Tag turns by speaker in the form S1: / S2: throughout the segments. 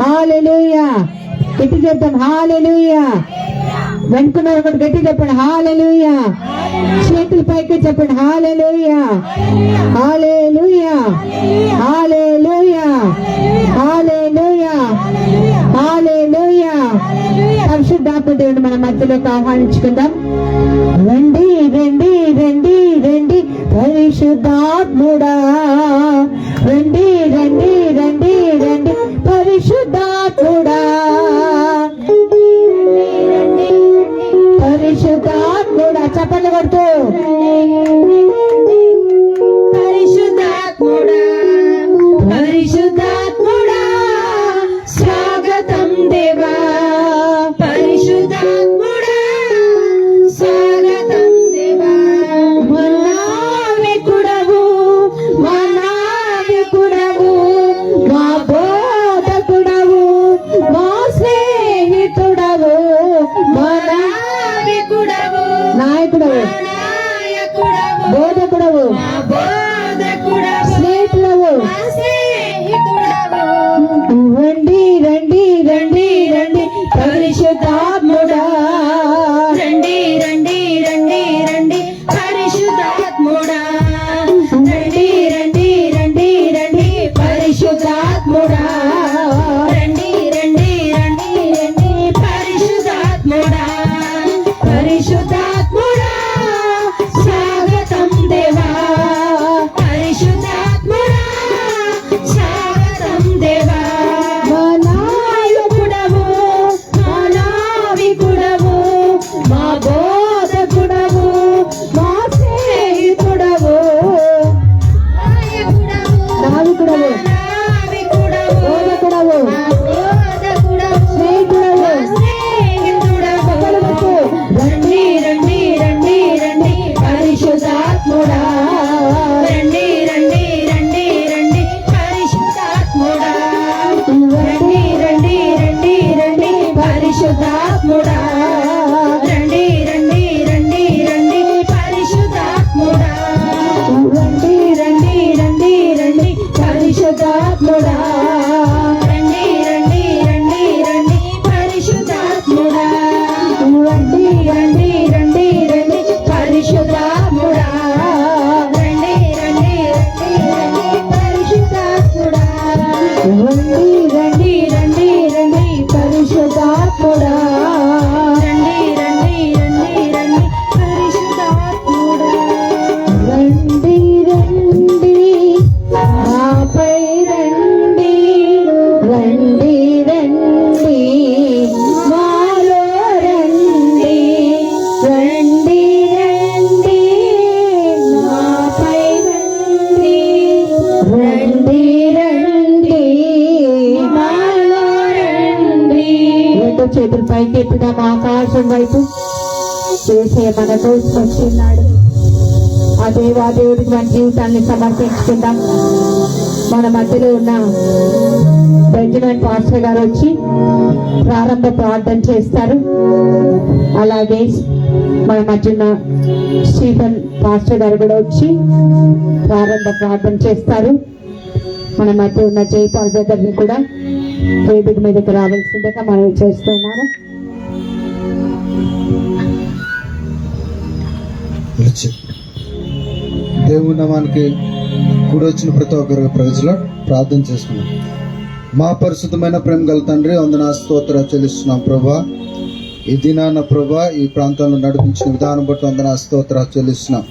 S1: హల్లెలూయా. గట్టి చెప్తాం హల్లెలూయా. వెనుకున్నారు ఒకటి గట్టి చెప్పండి హల్లెలూయా. చేతులు పైకి చెప్పండి హల్లెలూయా. హల్లెలూయా. హల్లెలూయా. హల్లెలూయా. హల్లెలూయా. పరిశుద్ధాత్మ దేవుని మన మధ్యలోకి ఆహ్వానించుకుందాం. రండి రండి రండి రండి పరిశుద్ధాత్ముడా, రండి రండి రండి రండి పరిశుద్ధాత్ముడా, పరిశుద్ధాత్ముడా. చప్పట్లు కొడుతూ పరిశుద్ధాత్ముడా, పరిశుద్ధాత్ముడా స్వాగతం దేవా, పరిశుద్ధాత్ముడా స్వాగతం దేవా. మనావికుడవు, మనావికుడవు, మా బోధకుడవు, మా స్నేహితుడవు, మనావికుడవు, నాయకుడవు, బోధకుడవు, స్నేహితుడవు. రండి రండి రండి రండి పరిశుద్ధాత్ముడా, రండి రండి రండి రండి పరిశుద్ధాత్ముడా, రండి రండి రండి రండి పరిశుద్ధాత్ముడా, రండి రండి రండి రండి పరిశుద్ధాత్ముడా, పరిశుద్ధాత్ముడా స్వాగతం దేవా, పరిశుద్ధాత్ముడా స్వాగతం దేవా. మనాయకుడవు, మనావికుడవు, మా బోధకుడవు, మా స్నేహితుడవు, నావికుడవు, బోధకుడవు, స్నేహితుడవు. రండి రండి రండి రండి పరిశుద్ధాత్ముడా, రండి రండి రండి రండి పరిశుద్ధాత్ముడా, రండి రండి రండి రండి పరిశుద్ధాత్ముడా, రండి రండి రండి రండి పరిశుద్ధాత్ముడా, రండి రండి రండి రండి పరిశుద్ధాత్ముడా, రండి రండి రండి రండి పరిశుద్ధాత్ముడా, రండి రండి రండి రండి పరిశుద్ధాత్ముడా, రండి రండి రండి రండి పరిశుద్ధాత్ముడా, రండి రండి రండి రండి పరిశుద్ధాత్ముడా, రండి రండి రండి రండి పరిశుద్ధాత్ముడా. రండి రండి నాపై రండి, రండి రండి మాలో రండి, రండి రండి నాపై రండి, రండి రండి మాలో రండి. రెండు చేతులు పైకి ఎత్తుదాం ఆకాశం వైపు. చేసే మన కోసం వచ్చిన్నాడు. ఆ దేవాదేవుడికి మన జీవితాన్ని సమర్పించుకుందాం. మన మధ్యలో ఉన్న బెంజమిన్ పాస్టర్ గారు వచ్చి ప్రారంభ ప్రార్థన చేస్తారు. అలాగే మన మధ్య ఉన్న స్టీఫెన్ పాస్టర్ గారు కూడా వచ్చి ప్రారంభ ప్రార్థన చేస్తారు. మన మధ్య ఉన్న జైపాల్ బ్రదర్ని కూడా వేదిక మీదకి రావాల్సిందిగా మనం చేస్తున్నాను.
S2: దేవుని నామానికి కూడి వచ్చిన ప్రతి ఒక్కరు ప్రజలు ప్రార్థన చేసుకున్నాం. మా పరిశుద్ధమైన ప్రేమ గల తండ్రి, వందన స్తోత్ర చెల్లిస్తున్నాం ప్రభా. ఈ దినాన ప్రభా ఈ ప్రాంతంలో నడిపించిన విధానం బట్టి వందన స్తోత్ర చెల్లిస్తున్నాం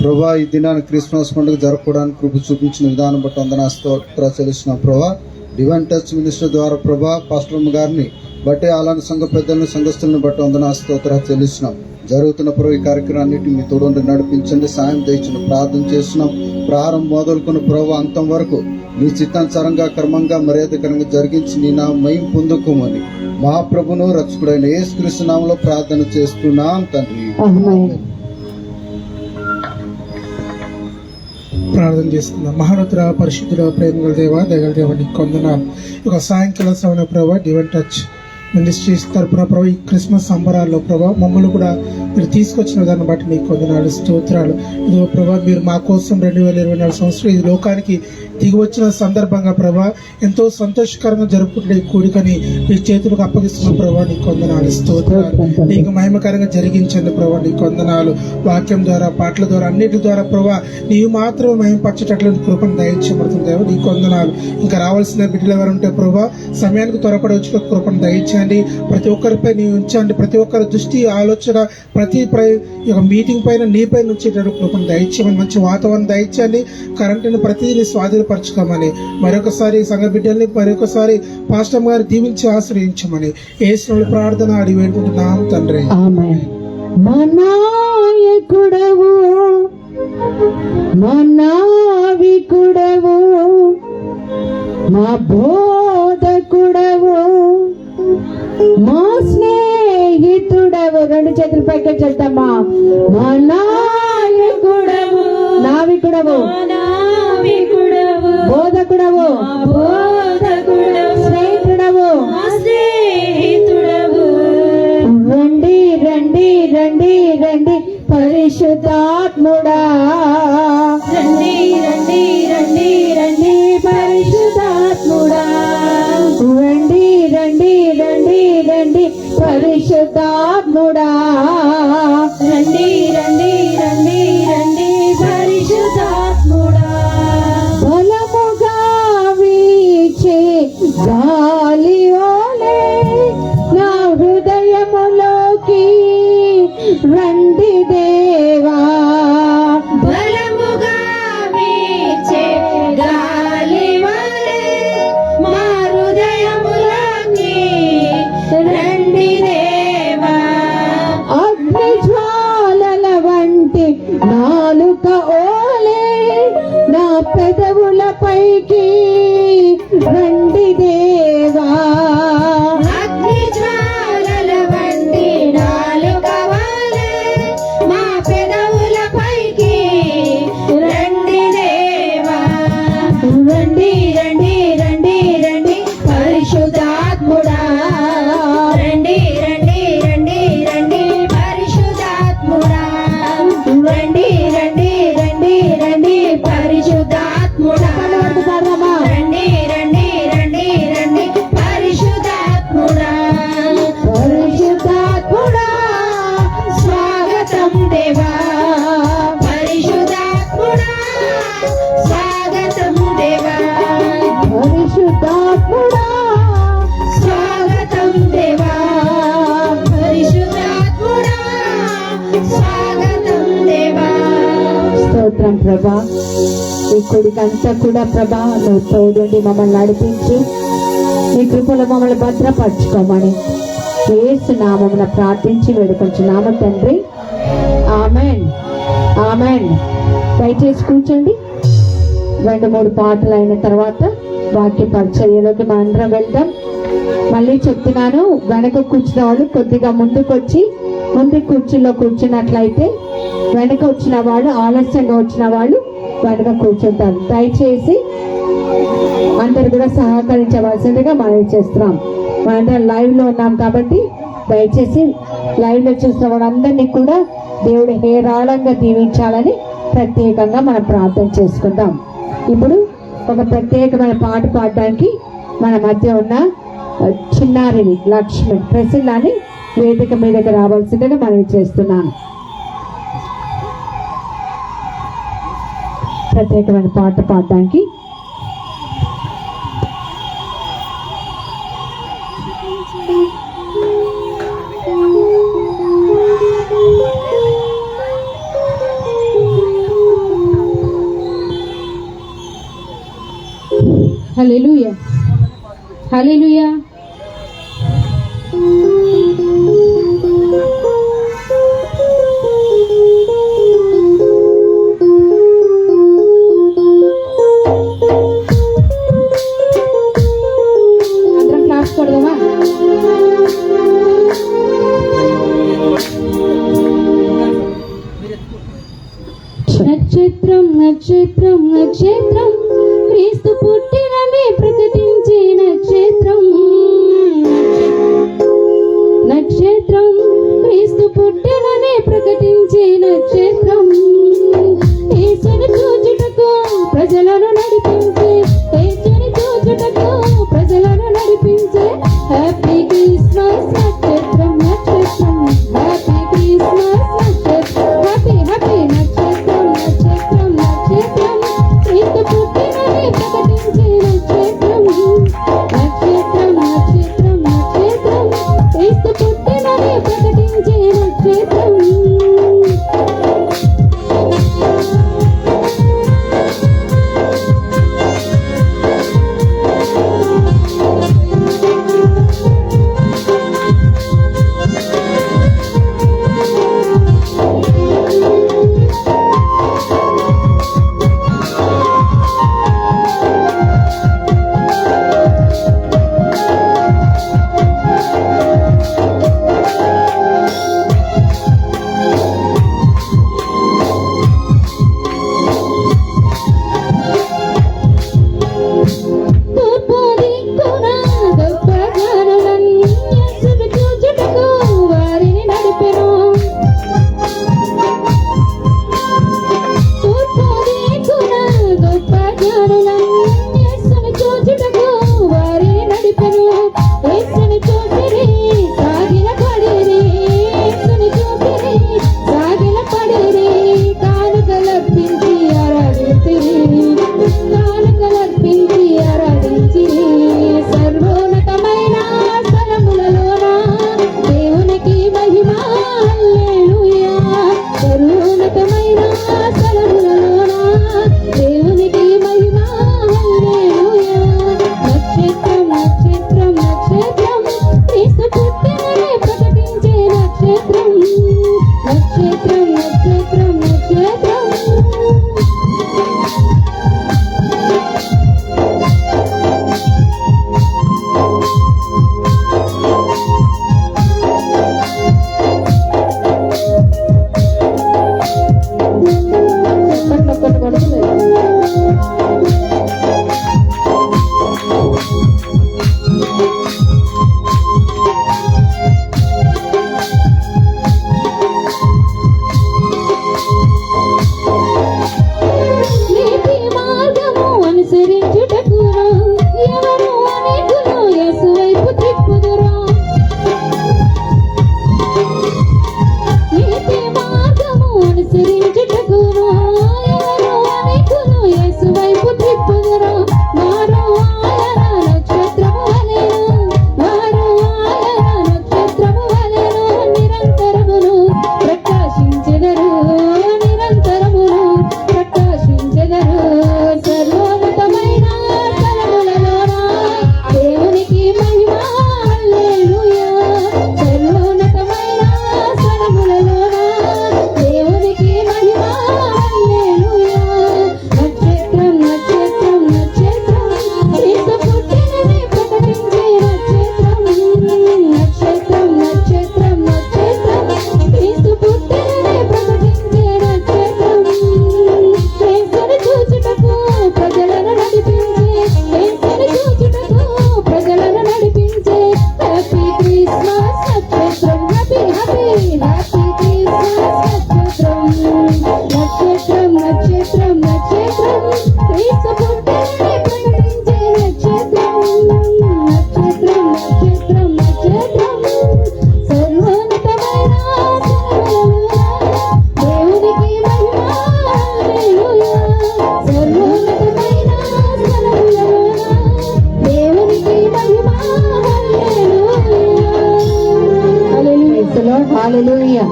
S2: ప్రభా. ఈ దినాన్ని క్రిస్మస్ పండుగ జరుపుకోవడానికి కృప చూపించిన విధానం బట్టి వందన స్తోత్ర చెల్లిస్తున్నాం ప్రభా. డివైన్ టచ్ మినిస్టర్ ద్వారా ప్రభా పాస్టర్ గారిని బట్టి అలాంటి సంఘ పెద్దలను సంఘస్థులను బట్టి వందన స్తోత్ర చెల్లిస్తున్నాం. జరుగుతున్న ప్రభు ఈ కార్యక్రమాన్నిటి మీ తోడుండి నడిపించండి, సాయం తెచ్చిన ప్రార్థన చేస్తున్నాం. ప్రారంభం మొదలుకున్న ప్రభు అంతం వరకు నీ చిత్తానుసారంగా క్రమంగా మర్యాదకరంగా జరిగించి నీ నా మహిమ పొందుకోమని మా ప్రభును రక్షకుడైన యేసుక్రీస్తు నామములో ప్రార్థన చేస్తున్నాం తండ్రి.
S3: ప్రార్థన చేసుకుందాం. మహానతుర పరిశుద్ధుల ప్రేమగల దేవా దయగల దేవా నీకు వందనాలు. ఒక సాయంకాల శ్రవణ ప్రభావ డివైన్ టచ్ మినిస్ట్రీస్ తరపున ప్రభావ ఈ క్రిస్మస్ సంబరాల్లో ప్రభావ మమ్మల్ని కూడా మీరు తీసుకొచ్చిన దాన్ని బట్టి నీకు వందనాలు స్తోత్రాలు. ఇదో ప్రభావ మీరు మా కోసం 2024 సంవత్సరం ఈ లోకానికి దిగి వచ్చిన సందర్భంగా ప్రభా ఎంతో సంతోషకరంగా జరుపుకుంటే ఈ కూడికని మీ చేతులకు అప్పగిస్తున్న ప్రభా నీకు వందనాలు, స్తోత్రాలు. నీకు మహిమకరంగా జరిగించండి ప్రభా, నీకు వందనాలు. వాక్యం ద్వారా, పాటల ద్వారా, అన్నిటి ద్వారా ప్రభా నీవు మాత్రమే మహిమపరచేటటువంటి కృపను దయచేయబడుతుంది దేవా, నీకు వందనాలు. ఇంకా రావాల్సిన బిడ్డలు ఎవరు ఉంటే ప్రభా సమయానికి త్వరపడి వచ్చి కృపను దయచేయండి. ప్రతి ఒక్కరిపై నీవు ఉంచండి. ప్రతి ఒక్కరి దృష్టి, ఆలోచన ప్రతి మీటింగ్ పైన నీ పైన ఉంచేటటువంటి కృపను దయచేయమని, మంచి వాతావరణం దయచేయండి. కరెంటును ప్రతిదీ స్వాధీనపరచుకోమని, మరొకసారి సంఘ బిడ్డల్ని మరొకసారి పాస్టర్ గారు దీవించి ఆశ్రయించమని యేసు ప్రార్థన అడిగి వేడుకుంటున్నాం తండ్రి.
S1: ఆమేన్. మా నాయకుడవు, మా నావికుడవు, మా బోధకుడవు, మా స్నేహితుడవు. రెండు చేతుల పైకి చెప్తామా. మా నాయకుడవు, నావికుడవు, బోధకుడవు, స్నేహితుడవు. రండి రండి రండి రండి పరిశుద్ధాత్ముడా, రండి రండి రండి రండి పరిశుద్ధాత్ముడా, రండి రండి రండి రండి పరిశుద్ధాత్ముడా, రండి రండి రండి రండి పరిశుద్ధాత్ముడా. బలముగా వీచే గాలి ఓలే నా హృదయములోకి రండి దేవా. బలముగా వీచే గాలి ఓలే మా హృదయములోకి రండి దేవా. అగ్ని జ్వాలల వంటి నాలుక ఓలే నా పెదవుల పైకి రండి దేవా. అగ్ని జ్వాలల వంటి నాలుక ఓలే మా పెదవుల పైకి రండి దేవా. రండి రండి రండి రండి పరిశుద్ధాత్ముడా, రండి రండి రండి రండి పరిశుద్ధాత్ముడా, రండి రండి రండి రండి పరిశుద్ధాత్ముడా, రండి రండి రండి రండి పరిశుద్ధాత్ముడా. పరిశుద్ధాత్ముడా స్వాగతం దేవా, పరిశుద్ధాత్ముడా స్వాగతం దేవా, పరిశుద్ధాత్ముడా స్వాగతం దేవా, పరిశుద్ధాత్ముడా స్వాగతం దేవా. స్తోత్రం ప్రభా. ఈ కొడుకంతా కూడా ప్రభా నువ్వు తోడుండి మమ్మల్ని నడిపించి నీ కృపలో మమ్మల్ని భద్రపరచుకోమని యేసు నామమున ప్రార్థించి వేడుకొంచున్నాము తండ్రి. ఆమేన్, ఆమేన్. దయచేసి కూర్చోండి. 2-3 పాటలు అయిన తర్వాత వాక్య పరిచర్యలోకి మనందరం వెళ్దాం. మళ్ళీ చెప్తున్నాను, వెనక కూర్చున్న వాళ్ళు కొద్దిగా ముందుకొచ్చి ముందు కుర్చీలో కూర్చున్నట్లయితే వెనక వచ్చిన వాళ్ళు, ఆలస్యంగా వచ్చిన వాళ్ళు వెనక కూర్చుంటారు. దయచేసి అందరు కూడా సహకరించవలసిందిగా మనం చేస్తున్నాం. మనందరం లైవ్ లో ఉన్నాం కాబట్టి దయచేసి లైవ్ లో చూసిన వాళ్ళందరినీ కూడా దేవుడు హేరాళంగా దీవించాలని ప్రత్యేకంగా మనం ప్రార్థన చేసుకుందాం. ఇప్పుడు ఒక ప్రత్యేకమైన పాట పాడడానికి మన మధ్య ఉన్న చిన్నారిని లక్ష్మి ప్రసిల్లాని వేదిక మీదకి రావాల్సిందిగా మనం చేస్తున్నాను. ప్రత్యేకమైన పాట పాడడానికి హల్లెలూయా, హల్లెలూయా. అందరం క్లాస్ కొడదామా? నక్షత్రం నక్షత్రం నక్షత్రం క్రీస్తు పుట్టినని ప్రకటించే నక్షత్రం. హల్లెలూయా.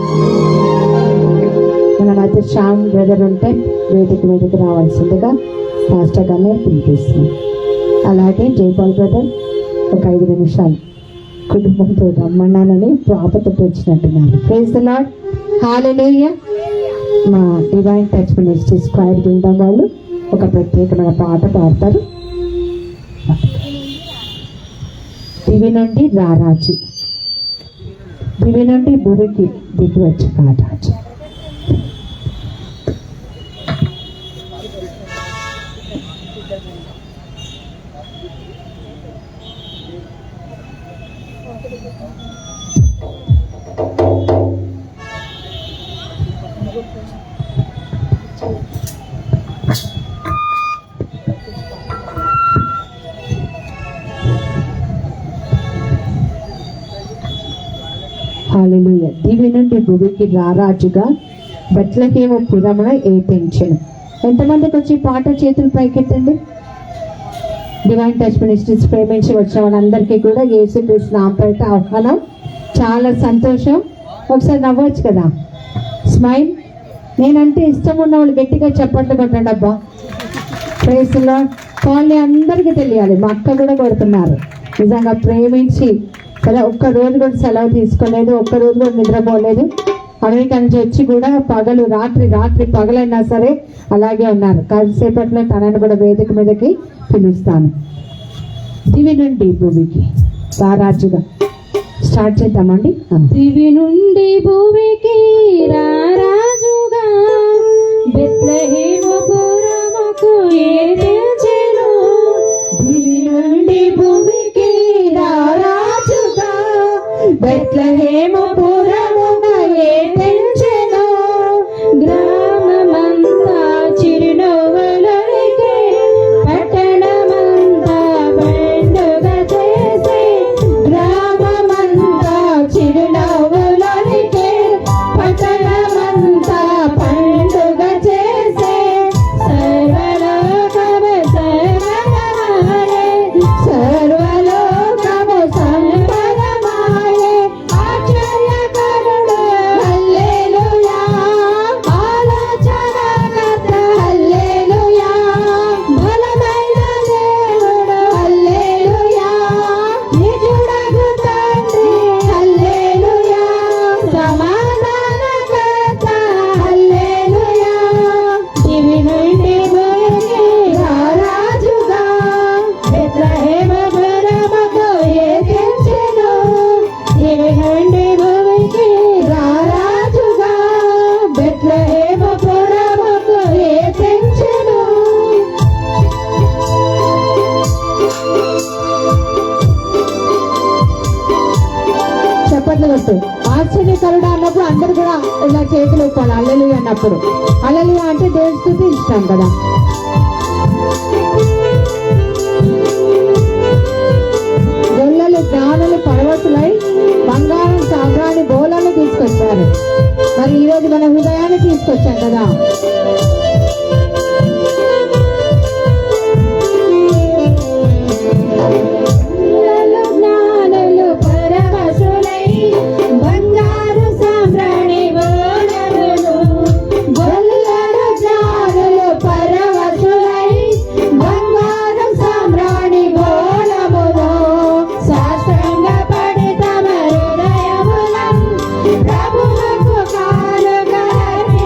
S1: మన మధ్య శ్యామ్ బ్రదర్ ఉంటే వేదిక మీదకి రావాల్సిందిగా పాస్టర్ గానే పిలిపిస్తున్నాం. అలాగే జైపాల్ బ్రదర్ ఒక 5 నిమిషాలు కుటుంబంతో రమ్మన్నానని ప్రాపతో వచ్చినట్టున్నారు. Praise the lord. హల్లెలూయా. మా డివైన్ టచ్ మినిస్ట్రీ స్క్వేర్ బృందం వాళ్ళు ఒక ప్రత్యేకమైన పాట పాడతారు. దివి నుండి రారాజు, దివి నుండి భూమికి దిగి వచ్చి రారాజు. హల్లెలూయా. దివి నుండి భూమికి రారాజుగా బెత్లెహేము పురమున ఏపించెను. ఎంతమందికి వచ్చి పాట చేతులు పైకెత్తండి. డివైన్ టచ్ మినిస్ట్రీస్ ప్రేమించి వచ్చిన వాళ్ళందరికీ కూడా యేసుక్రీస్తు నామముపేట ఆహ్వానం. చాలా సంతోషం. ఒకసారి నవ్వచ్చు కదా, స్మైల్. నేనంటే ఇష్టం ఉన్న వాళ్ళు గట్టిగా చప్పట్లు కొట్టండి అబ్బా. Praise the lord. కాలనీ అందరికీ తెలియాలి. మా అక్క కూడా కొడుతున్నారు. నిజంగా ప్రేమించి కదా, ఒక్క రోజు కూడా సెలవు తీసుకోలేదు, ఒక్క రోజు కూడా నిద్రపోలేదు. అమెరికా నుంచి వచ్చి కూడా పగలు రాత్రి పగలైనా సరే అలాగే ఉన్నారు. కాసేపట్లో తనని కూడా వేదిక మీదకి పిలుస్తాను. దివి నుండి భూమికి రారాజుగా స్టార్ట్ చేద్దామండి.
S4: దివి నుండి భూమికి రారాజుగా బెత్లెహేము పురముకు ఏపించెను.
S1: దివి నుండి భూమికి రారాజుగా బెత్లెహేము పురమున ఏపించెను.
S4: గ్రామమంతా చిరునవ్వులొలికే, పట్టణమంతా పండుగ చేసే.
S1: గ్రామమంతా చిరునవ్వులొలికే, పట్టణమంతా పండుగ చేసే.
S4: సర్వలోకము సంబరమాయే,
S1: సర్వలోకము సంబరమాయే. ఆశ్చర్యకరుడు హల్లెలూయా, ఆలోచనకర్త హల్లెలూయా, బలమైన దేవుడు హల్లెలూయా, నిజుడగు తండ్రి హల్లెలూయా, సమాధానకర్త హల్లెలూయా.
S4: దివి నుండి భూమికి
S1: రారాజుగా బెత్లెహేము పురముకు ఏపించెను.
S4: దివి నుండి భూమికి
S1: రారాజుగా బెత్లెహేము పురముకు ఏపించెను. చప్పట్లు కొట్టు. ఆశ్చర్యకరుడు అన్నప్పుడు అందరు కూడా ఇలా చేతులు ఊపాలి. హల్లెలూయా అన్నప్పుడు. హల్లెలూయా అంటే దేవుని స్తుతి ఇష్టం కదా. గొల్లలు జ్ఞానులు పర్వతులై బంగారం సాంబ్రాణి బోళాలు తీసుకొచ్చారు. మరి ఈరోజు మన హృదయాన్ని తీసుకొచ్చాం కదా.
S4: గొల్లలు జ్ఞానులు పరవశులై బంగారు సాంబ్రాణి బోళములు.
S1: గొల్లలు జ్ఞానులు పరవశులై బంగారు సాంబ్రాణి బోళములో
S4: సాష్టాంగపడి తమ హృదయములను ప్రభువుకు కానుకలర్పించిరి.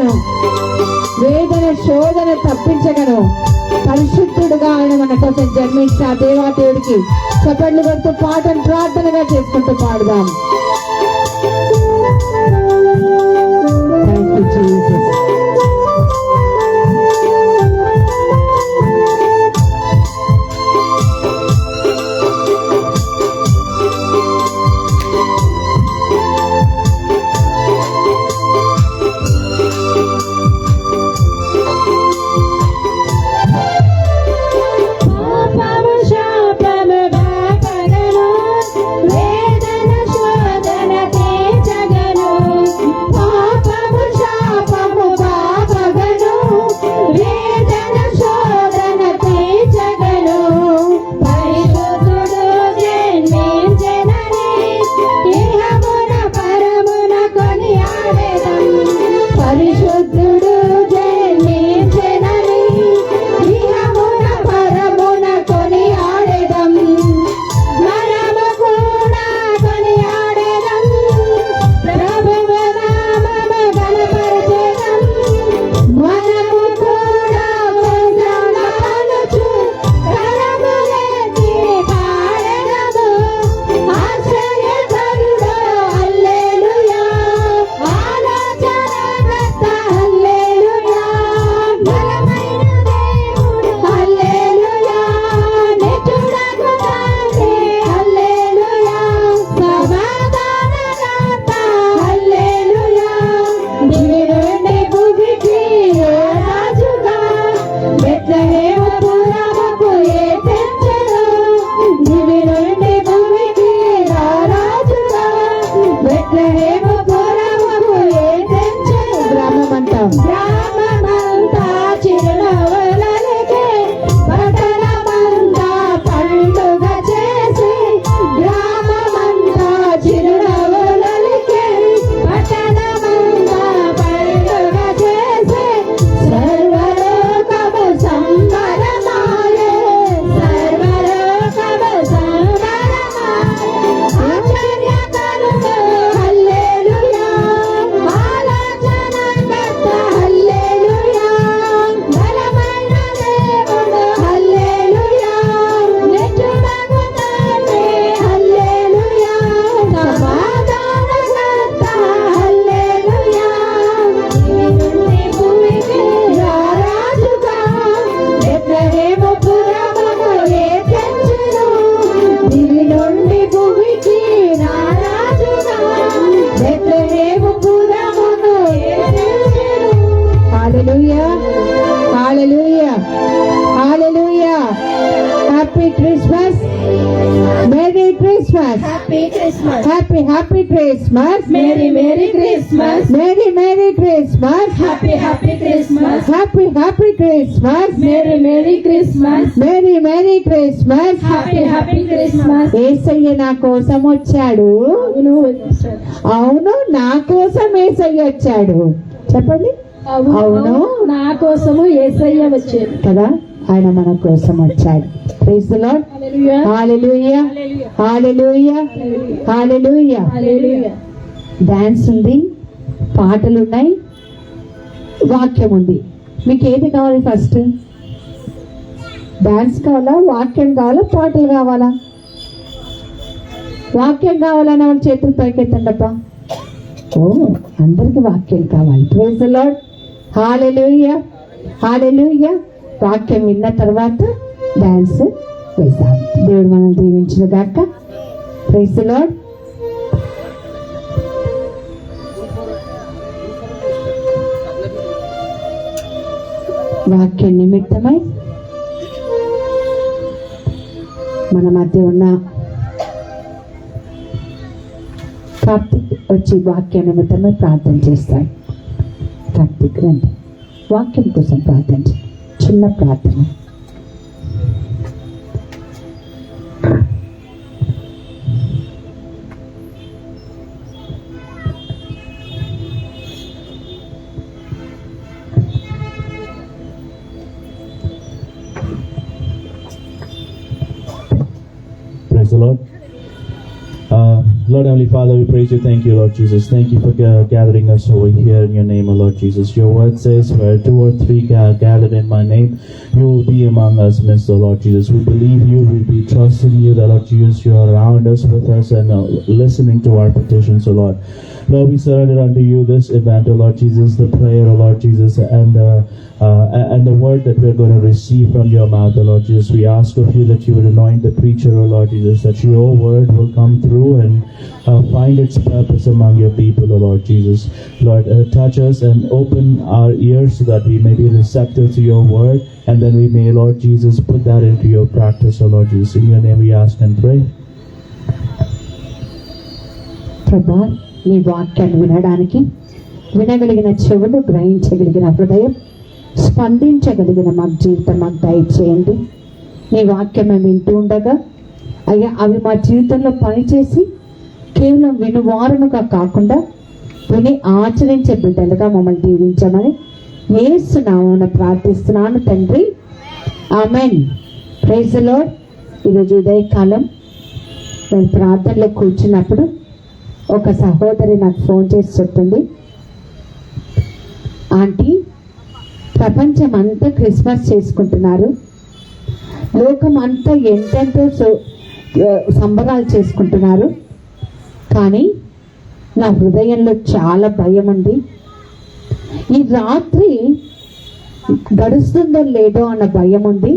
S1: తప్పించగను, వేదన శోధన తప్పించగను. పరిశుద్ధుడుగా ఆయన మన కోసం జన్మించి ఆ దేవాదేవుడికి చప్పట్లు కొడుతూ పాటను ప్రార్థనగా చేసుకుంటూ పాడుదాం. Thank you, Jesus.
S4: పాపము శాపము బాపగను, వేదన శోధన తీర్చగను. పాపము శాపము బాపగను, వేదన శోధన తీర్చగను. పరిశుద్ధుడు జన్మించెనని ఇహమున పరమున కొనియాడెదం. పరిశుద్ధుడు జన్మించెనని ఇహమున పరమున కొనియాడెదం. మనము కూడా కొనియాడెదం. ప్రభువు నామము బలపరచెదం. మనము కూడా కొంచెమనుచు కరములెత్తి పాడెదము. ఆశ్చర్యకరుడు హల్లెలూయా, ఆలోచనకర్త హల్లెలూయా, బలమైన దేవుడు హల్లెలూయా, నిత్యుడగు తండ్రి హల్లెలూయా, సమాధానకర్త హల్లెలూయా, దివి నుండి భూమికి రాజుగా బెత్లెహేము పురముకు తెచ్చెను. దివి నుండి భూమికి రాజుగా బెత్లెహేము పురముకు తెచ్చెను.
S1: గ్రామమంటాం.
S4: గ్రామమంతా చిరునవ్వులకే, పట్టణమంతా పండుగ చేసి. గ్రామమంతా చిరునవ్వులకే, పట్టణమంతా పండుగ చేసి. సర్వలోకము సంబరమాయే, సర్వలోకము సంబరమాయే. ఆశ్చర్యకరుడు హల్లెలూయా, ఆలోచనకర్త హల్లెలూయా, బలమైన దేవుడు హల్లెలూయా, నిత్యుడగు తండ్రి హల్లెలూయా, సమాధానకర్త హల్లెలూయా, దివి నుండి భూమికి రాజుగా బెత్లెహేము పురముకు తెచ్చెను. దివి నుండి భూమికి రాజుగా బెత్లెహేము పురముకు తెచ్చెను.
S1: Hallelujah. Hallelujah. Hallelujah. Happy Christmas. Merry Christmas.
S4: Happy Christmas.
S1: Happy Christmas.
S4: Merry merry Christmas.
S1: Merry Christmas.
S4: Happy Christmas.
S1: Happy Christmas.
S4: Merry merry Christmas.
S1: Merry Christmas.
S4: Happy Christmas.
S1: Yesayya నా కోసం వచ్చాడు. అవును, నా కోసం యేసయ్య వచ్చాడు. చెప్పండి. అవును.
S4: నా కోసము యేసయ్య వచ్చాడు
S1: కదా, ఆయన మన కోసం వచ్చాడు. Praise the lord. Hallelujah, hallelujah, hallelujah.
S4: Hallelujah.
S1: Dance ఉంది, పాటలు ఉన్నాయి, వాక్యం ఉంది. మీకు ఏది కావాలి? ఫస్ట్ డాన్స్ కావాలా, వాక్యం కావాలా, పాటలు కావాలా? వాక్యం కావాలన్న వాళ్ళు చేతులు పైకెత్తండప్ప. ఓ, అందరికి వాక్యం కావాలి. Praise the lord. Hallelujah, hallelujah. వాక్యం విన్న తర్వాత డాన్స్ వేద్దాం. దేవుడు మనం దీవించిన గాక. Praise the lord. వాక్యం నిమిత్తమై మన మధ్య ఉన్న కార్తీక్ వచ్చి వాక్య నిమిత్తమై ప్రార్థన చేస్తాడు. కార్తీక్ రండి, వాక్యం కోసం ప్రార్థన చేయండి. చిన్న ప్రార్థన.
S5: Praise the Lord. Lord Heavenly Father, we praise you. Thank you, Lord Jesus. Thank you for gathering us over here in your name, O Lord Jesus. Your word says, where 2 or 3 gathered in my name, you will be among us, midst, O Lord Jesus. We believe you, we trust in you, that Lord Jesus, you are around us, with us, and listening to our petitions, O Lord. Lord, we surrender unto you this event, O Lord Jesus, the prayer, O Lord Jesus, and the word that we're going to receive from your mouth, O Lord Jesus. We ask of you that you would anoint the preacher, O Lord Jesus, that your word will come through and find its purpose among your people, O Lord Jesus. Lord, touch us and open our ears so that we may be receptive to your word, and then we may, Lord Jesus, put that into your practice, O Lord Jesus. In your name we ask and pray.
S1: ప్రభా, నీ వాక్యాన్ని వినడానికి వినగలిగిన చెవులు, గ్రహించగలిగిన హృదయం, స్పందించగలిగిన మాకు జీవితం మాకు దయచేయండి. నీ వాక్యం మేము వింటూ ఉండగా అయ్యా, అవి మా జీవితంలో పనిచేసి కేవలం వినువారునుగా కాకుండా విని ఆచరించే బిడ్డలుగా మమ్మల్ని దీవించమని యేసు నామమున ప్రార్థిస్తున్నాను తండ్రి, ఆమెన్. Praise the Lord. ఈరోజు ఉదయకాలం నేను ప్రార్థనలో కూర్చున్నప్పుడు ఒక సహోదరి నాకు ఫోన్ చేసి చెప్తుంది, ఆంటీ, ప్రపంచం అంతా క్రిస్మస్ చేసుకుంటున్నారు, లోకం అంతా ఎంతెంతో సంబరాలు చేసుకుంటున్నారు, కానీ నా హృదయంలో చాలా భయం ఉంది. ఈ రాత్రి గడుస్తుందో లేదో అన్న భయం ఉంది.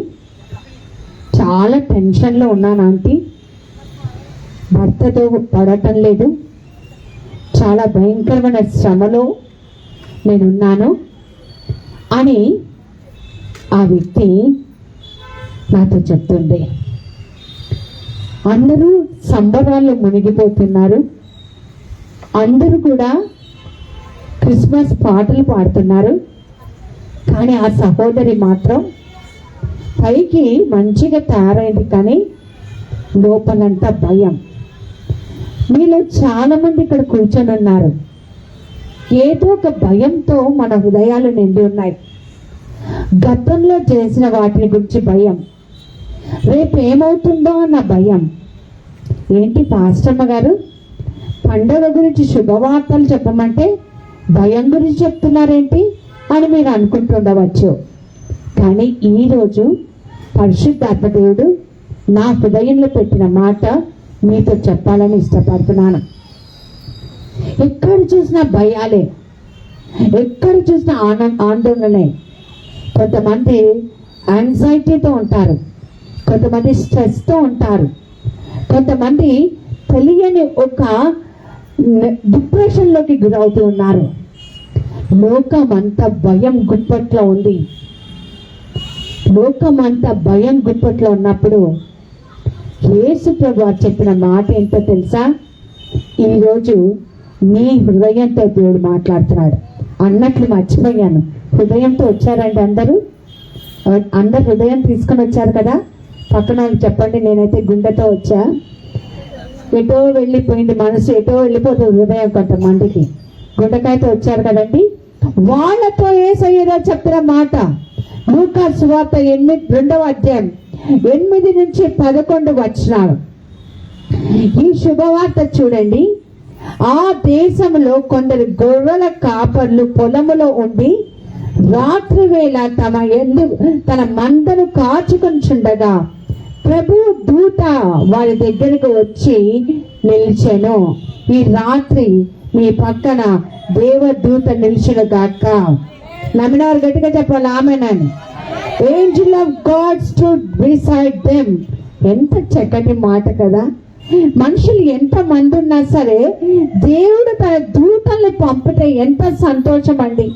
S1: చాలా టెన్షన్లో ఉన్నాను ఆంటీ, భర్తతో పడటం లేదు, చాలా భయంకరమైన శ్రమలో నేనున్నాను అని ఆ వ్యక్తి నాతో చెప్తుంది. అందరూ సంబరాల్లో మునిగిపోతున్నారు, అందరూ కూడా క్రిస్మస్ పాటలు పాడుతున్నారు, కానీ ఆ సహోదరి మాత్రం పైకి మంచిగా తయారైంది, కానీ లోపలంతా భయం. మీలో చాలా మంది ఇక్కడ కూర్చొని ఉన్నారు, ఏదో ఒక భయంతో మన హృదయాలు నిండి ఉన్నాయి. గతంలో చేసిన వాటి గురించి భయం, రేపు ఏమవుతుందో అన్న భయం. ఏంటి పాస్టమ్మ గారు, పండుగ గురించి శుభవార్తలు చెప్పమంటే భయం గురించి చెప్తున్నారేంటి అని మీరు అనుకుంటుండవచ్చు. కానీ ఈరోజు పరిశుద్ధాత్మ దేవుడు నా హృదయంలో పెట్టిన మాట మీతో చెప్పాలని ఇష్టపడుతున్నాను. ఎక్కడ చూసినా భయాలే, ఎక్కడ చూసినా ఆందోళనలే. కొంతమంది యాంగ్జైటీతో ఉంటారు, కొంతమంది స్ట్రెస్తో ఉంటారు, కొంతమంది తెలియని ఒక డిప్రెషన్లోకి గురవుతూ ఉన్నారు. లోకం అంతా భయం గుప్పట్లో ఉంది. లోకం అంతా భయం గుప్పట్లో ఉన్నప్పుడు యేసు ప్రభువు చెప్పిన మాట ఏంటో తెలుసా? ఈరోజు నీ హృదయంతో దేవుడు మాట్లాడుతున్నాడు అన్నట్లు మర్చిపోయాను. హృదయంతో వచ్చారండి అందరూ హృదయం తీసుకొని వచ్చారు కదా. పక్కన చెప్పండి, నేనైతే గుండెతో వచ్చా. ఎటో వెళ్ళిపోయింది మనసు, ఎటో వెళ్ళిపోతుంది హృదయం. కొంతమందికి గుండెకాయతో వచ్చారు కదండి. వాళ్ళతో యేసయ్య చెప్పిన మాట లూకా సువార్త 2వ అధ్యాయం 8 నుంచి 11 వచనాలు. ఈ శుభవార్త చూడండి. ఆ దేశంలో కొందరు గొర్రెల కాపర్లు పొలములో ఉండి రాత్రి వేళ తన మందను కాచుకొనిచుండగా ప్రభు దూత వారి దగ్గరకు వచ్చి నిలిచెను. ఈ రాత్రి మీ పక్కన దేవదూత నిలిచిన గాక. నమ్మినవారు గట్టిగా చెప్పాలి amen. Angel of God stood beside them. ఎంత చక్కటి మాట కదా. మనుషులు ఎంత మంది ఉన్నా సరే దేవుడు తన దూతల్ని పంపితే ఎంత సంతోషం అండి.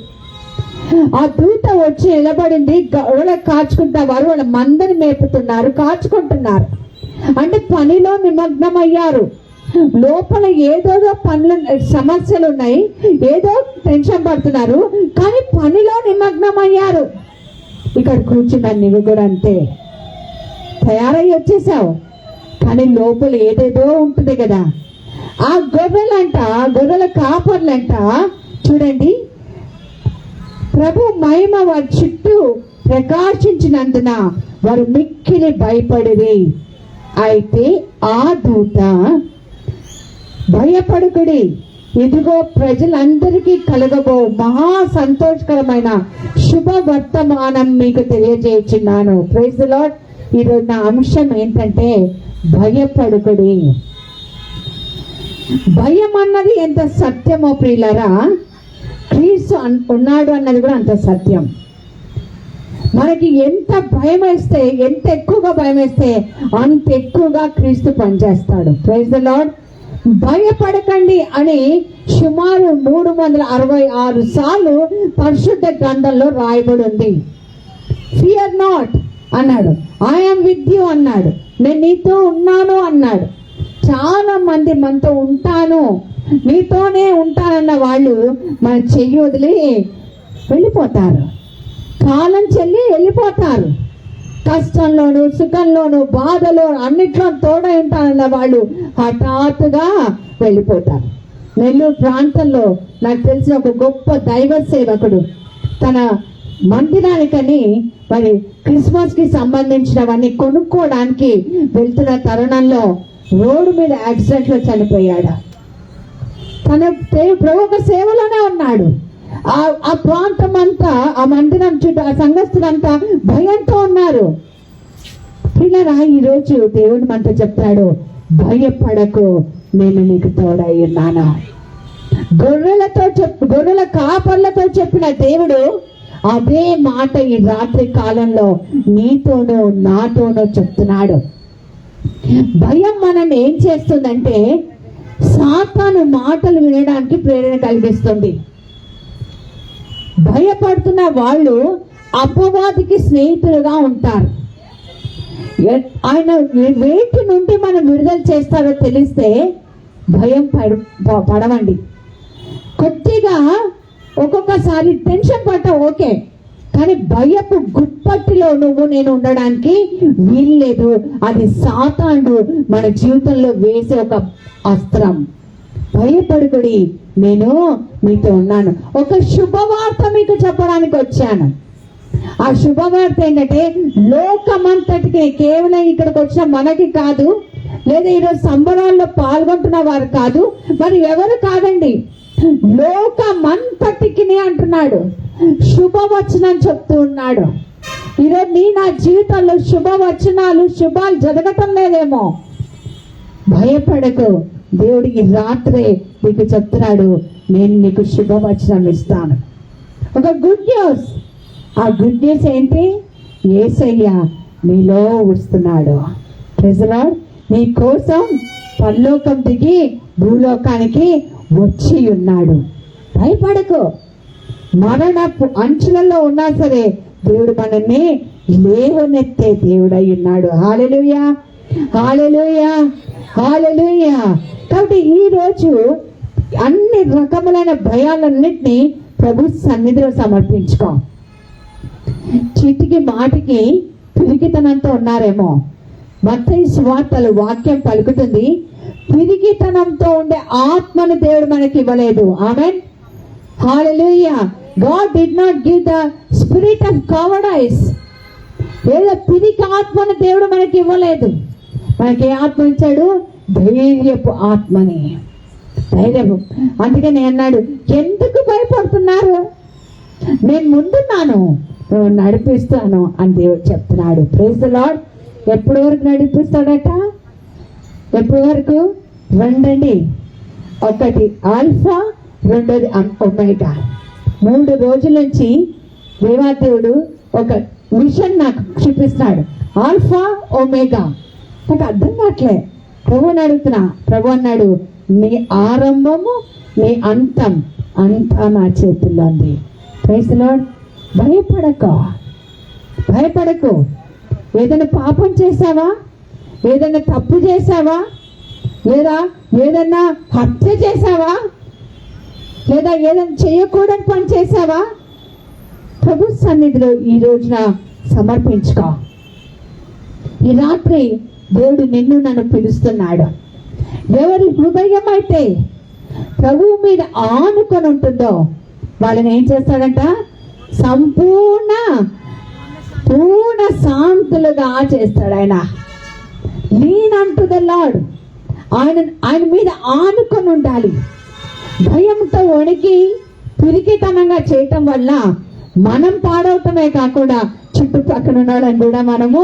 S1: ఆ దూత వచ్చి నిలబడింది. వాళ్ళకి కాచుకుంటారు, వాళ్ళ మందని మేపుతున్నారు, కాచుకుంటున్నారు. అంటే పనిలో నిమగ్నం అయ్యారు. లోపల ఏదోదో పనులు సమస్యలు ఉన్నాయి, ఏదో టెన్షన్ పడుతున్నారు, కానీ పనిలో నిమగ్నం అయ్యారు. ఇక్కడ కూర్చున్నాను, నువ్వు కూడా అంతే తయారై వచ్చేసావు, కానీ లోపల ఏదేదో ఉంటుంది కదా. ఆ గొర్రెల కాపర్లంట చూడండి, ప్రభు మహిమ వారి చుట్టూ ప్రకాశించినందున వారు మిక్కిలి భయపడిరి. అయితే ఆ దూత భయపడుకుడి, ఇదిగో ప్రజలందరికీ కలగబో మహా సంతోషకరమైన శుభ వర్తమానం మీకు తెలియజేస్తున్నాను. Praise the Lord. ఈరోజు నా అంశం ఏంటంటే భయపడుకుడి. భయం అన్నది ఎంత సత్యమో ప్రియులరా, క్రీస్తు ఉన్నాడు అన్నది కూడా అంత సత్యం. మనకి ఎంత భయం వేస్తే, ఎంత ఎక్కువగా భయం వేస్తే అంత ఎక్కువగా క్రీస్తు పనిచేస్తాడు. Praise the Lord. భయపడకండి అని సుమారు 366 సార్లు పరిశుద్ధ గ్రంథంలో రాయబడి ఉంది. ఫియర్ నాట్ అన్నాడు, ఐఎమ్ విత్ యు అన్నాడు, నేను నీతో ఉన్నాను అన్నాడు. చాలా మంది మనతో ఉంటాను, నీతోనే ఉంటానన్న వాళ్ళు మన చెయ్యి వదిలి వెళ్ళిపోతారు, కాలం చెల్లి వెళ్ళిపోతారు. కష్టంలోను సుఖంలోను బాధలో అన్నిట్లో తోడై ఉంటానన్న వాళ్ళు హఠాత్తుగా వెళ్ళిపోతారు. నెల్లూరు ప్రాంతంలో నాకు తెలిసిన ఒక గొప్ప దైవ సేవకుడు తన మందిరానికని మరి క్రిస్మస్ కి సంబంధించినవన్నీ కొనుక్కోవడానికి వెళ్తున్న తరుణంలో రోడ్డు మీద యాక్సిడెంట్ లో చనిపోయాడు. తన ప్రభు సేవలోనే ఉన్నాడు. ఆ ప్రాంతం అంతా, ఆ మందిరం చుట్టూ ఆ సంఘస్థులంతా భయంతో ఉన్నారు. పిల్లరా, ఈరోజు దేవుడు మనతో చెప్తాడు, భయపడకు, నేను నీకు తోడై ఉన్నాను. గొర్రెల కాపర్లతో చెప్పిన దేవుడు అదే మాట ఈ రాత్రి కాలంలో నీతోనూ నాతోనూ చెప్తున్నాడు. భయం మనల్ని ఏం చేస్తుందంటే సాతాను మాటలు వినడానికి ప్రేరణ కలిగిస్తుంది. భయపడుతున్న వాళ్ళు అపవాదికి స్నేహితులుగా ఉంటారు. ఆయన వేటి నుండి మనం విడుదల చేస్తారో తెలిస్తే భయం పడవండి. కొద్దిగా ఒక్కొక్కసారి టెన్షన్ పడ్డా ఓకే, కానీ భయపు గుప్పటిలో నేను ఉండడానికి వీల్లేదు. అది సాతానుడు మన జీవితంలో వేసే ఒక అస్త్రం. భయపడుకుడి, నేను మీతో ఉన్నాను. ఒక శుభవార్త మీకు చెప్పడానికి వచ్చాను. ఆ శుభవార్త ఏంటంటే లోకమంతటికి, కేవలం ఇక్కడికి వచ్చిన మనకి కాదు, లేదా ఈరోజు సంబరాల్లో పాల్గొంటున్న వారు కాదు, మరి ఎవరు కాదండి, లోకమంతటికి అంటున్నాడు. శుభవచనం చెప్తూ ఉన్నాడు. ఈరోజు నా జీవితంలో శుభాలు జరగటం లేదేమో, భయపడకు, దేవుడికి రాత్రే నీకు చెప్తున్నాడు, నేను నీకు శుభవచనం ఇస్తాను. ఒక గుడ్ న్యూస్. ఆ గుడ్ న్యూస్ ఏంటి? యేసయ్య నీలో వస్తున్నాడు. Praise the Lord. నీ కోసం పరలోకం దిగి భూలోకానికి వచ్చి ఉన్నాడు. భయపడకు. మరణపు అంచులలో ఉన్నా సరే దేవుడు మనల్ని లేవనెత్తే దేవుడై ఉన్నాడు. హల్లెలూయా, హల్లెలూయా, హల్లెలూయా. కాబట్టి ఈ రోజు అన్ని రకములైన భయాలన్నిటినీ ప్రభు సన్నిధిలో సమర్పించుకో. చీటికి మాటికి పిరికితనంతో ఉన్నారేమో, మత్తయి సువార్తలు వాక్యం పలుకుతుంది, పిరికితనంతో ఉండే ఆత్మను దేవుడు మనకి ఇవ్వలేదు. ఆమేన్, హల్లెలూయా. God did not give the spirit of cowardice. ఏదో పిరికి ఆత్మను దేవుడు మనకి ఇవ్వలేదు. మనకి ఏ ఆత్మ ఇచ్చాడు? ధైర్యపు ఆత్మని. ధైర్యపు. అందుకని అన్నాడు, ఎందుకు భయపడుతున్నారు, నేను ముందున్నాను, నడిపిస్తాను అని దేవుడు చెప్తున్నాడు. Praise the Lord. ఎప్పటి వరకు నడిపిస్తాడట? ఎప్పటి వరకు? రెండండి, ఒకటి ఆల్ఫా, రెండోది ఒమేగా. 3 రోజుల నుంచి దేవాదేవుడు ఒక మిషన్ నాకు చూపిస్తున్నాడు, ఆల్ఫా ఒమేగా. నాకు అర్థం కావట్లే. ప్రభుని అడుగుతున్నా. ప్రభు అన్నాడు, నీ ఆరంభము నీ అంతం అంతా నా చేతుల్లో ఉంది. Praise the lord. భయపడకు. ఏదైనా పాపం చేశావా, ఏదైనా తప్పు చేశావా, లేదా ఏదైనా హత్య చేశావా, లేదా ఏదైనా చేయకూడని పని చేశావా, ప్రభు సన్నిధిలో ఈ రోజున సమర్పించుకో. ఈ రాత్రి దేవుడు నిన్ను నన్ను పిలుస్తున్నాడు. ఎవరి హృదయం అయితే ప్రభువు మీద ఆనుకొని ఉంటుందో వాళ్ళని ఏం చేస్తాడంట? పూర్ణ శాంతులుగా చేస్తాడు ఆయన. Lean unto the lord. ఆయన మీద ఆనుకొని ఉండాలి. భయంతో వణికి పిరికితనంగా చేయటం వల్ల మనం పాడవటమే కాకుండా చుట్టుపక్కల ఉన్న వాళ్ళని కూడా మనము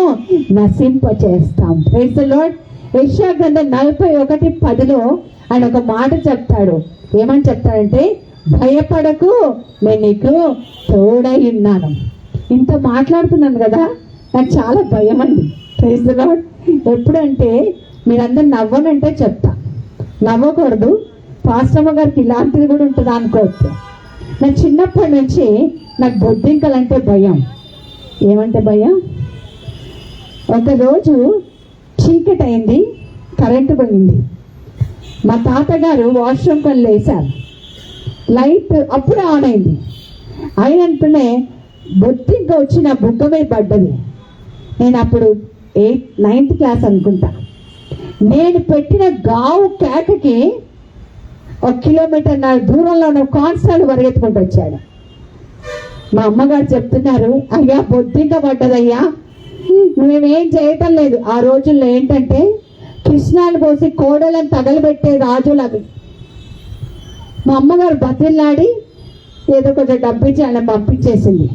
S1: నశింప చేస్తాం. Praise the Lord. యెషయా గ్రంథం 41:10 ఆయన ఒక మాట చెప్తాడు. ఏమని చెప్తాడంటే, భయపడకు, నేను నీకు తోడై ఉన్నాను. ఇంత మాట్లాడుతున్నాను కదా, నాకు చాలా భయం అండి. Praise the Lord. ఎప్పుడంటే మీరందరూ నవ్వనంటే చెప్తా, నవ్వకూడదు. పాస్టమ్మ గారికి ఇలాంటిది కూడా ఉంటుందా అనుకోవచ్చు. నా చిన్నప్పటి నుంచి నాకు బొద్దింకలంటే భయం. ఏమంటే భయం? ఒకరోజు చీకటి అయింది, కరెంటు పోయింది. మా తాతగారు వాష్రూమ్ కళ్ళు వేశారు. లైట్ అప్పుడే ఆన్ అయింది. అయినంటనే బొద్దింక వచ్చి నా బుగ్గ మీద పడ్డది. నేను అప్పుడు 9th క్లాస్ అనుకుంటా. నేను పెట్టిన గావు కేకకి 1 కిలోమీటర్ దూరంలో ఉన్న కాన్స్టేబుల్ పరిగెత్తుకుంటూ వచ్చాడు. మా అమ్మగారు చెప్తున్నారు, అయ్యా బొద్దింక పడ్డదయ్యా, మేమేం చేయటం లేదు. ఆ రోజుల్లో ఏంటంటే కృష్ణాలు పోసి కోడలను తగలబెట్టే రాజులు అవి. మా అమ్మగారు బతిల్లాడి ఏదో కొంచెం డబ్బిచ్చి ఆయన పంపించేసింది.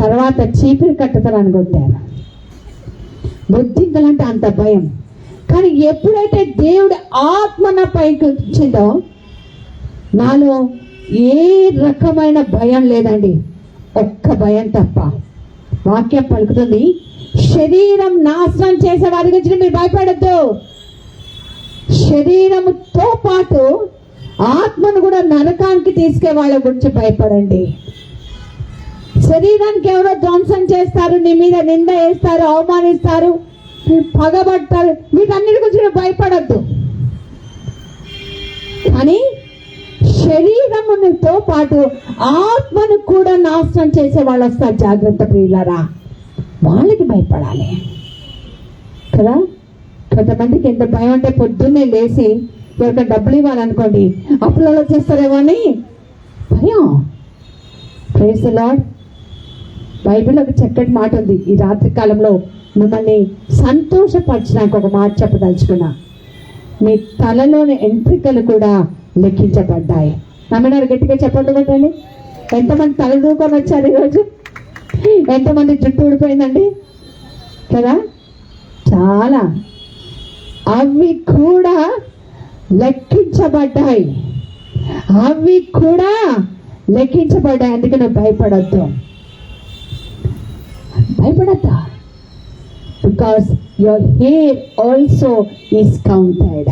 S1: తర్వాత చీపిరి కట్టుతారని కొట్టారు. బొద్దింకలంటే అంత భయం. కానీ ఎప్పుడైతే దేవుడు ఆత్మ నా పైకి వచ్చిందో నాలో ఏ రకమైన భయం లేదండి, ఒక్క భయం తప్ప. వాక్యం పలుకుతుంది, శరీరం నాశనం చేసే వారి గురించి మీరు భయపడద్దు. శరీరంతో పాటు ఆత్మను కూడా నరకానికి తీసుకే వాళ్ళ గురించి భయపడండి. శరీరానికి ఎవరో ధ్వంసం చేస్తారు, నీ మీద నింద వేస్తారు, అవమానిస్తారు, పగబడతారు, వీటన్నిటి గురించి భయపడద్దు. కానీ శరీరముతో పాటు ఆత్మను కూడా నాశనం చేసే వాళ్ళు వస్తారు. జాగ్రత్త ప్రియులారా, వాళ్ళకి భయపడాలి కదా. కొంతమందికి ఎంత భయం అంటే పొద్దున్నే లేచి ఎవరికైనా డబ్బులు ఇవ్వాలనుకోండి, అప్పులలో వచ్చేస్తారేమో అని భయం. Praise the Lord. బైబిల్లో ఒక చక్కటి మాట ఉంది. ఈ రాత్రి కాలంలో మిమ్మల్ని సంతోషపరచడానికి ఒక మాట చెప్పదలుచుకున్నా. మీ తలలోని ఎంట్రికలు కూడా లెక్కించబడ్డాయి. నమ్మినారు? గట్టిగా చెప్పండి కొట్టండి. ఎంతమంది తల దూకొని వచ్చారు ఈరోజు? ఎంతమంది జుట్టు ఊడిపోయిందండి కదా? చాలా. అవి కూడా లెక్కించబడ్డాయి. అవి కూడా లెక్కించబడ్డాయి. అందుకే నువ్వు భయపడద్దు. భయపడద్దా? Because your hair also is counted.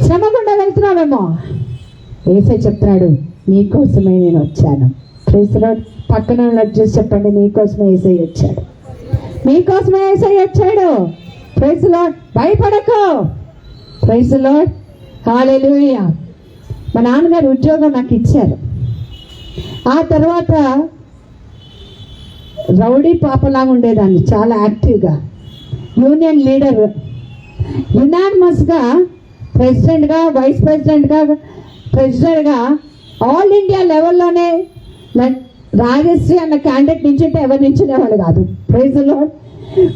S1: శ్రమ గుండా వెళ్తున్నావేమో, యేసయ్య చెప్తున్నాడు, నీకోసమే నేను వచ్చాను. Praise the lord. పక్కన చూసి చెప్పండి, నీకోసమే యేసయ్య వచ్చాడు. నీకోసమే యేసయ్య వచ్చాడు. Praise the lord. భయపడకు. Praise the lord. హల్లెలూయా. మా నాన్నగారు ఉద్యోగం నాకు ఇచ్చారు. ఆ తర్వాత రౌడీ పాపలాగా ఉండేదాన్ని, చాలా యాక్టివ్గా. యూనియన్ లీడర్, యునానిమస్గా ప్రెసిడెంట్గా, వైస్ ప్రెసిడెంట్గా, ప్రెసిడెంట్గా ఆల్ ఇండియా లెవెల్లోనే రాజశ్రీ అన్న క్యాండిడేట్ నించుంటే ఎవరు నించునేవాళ్ళు కాదు. Praise the Lord.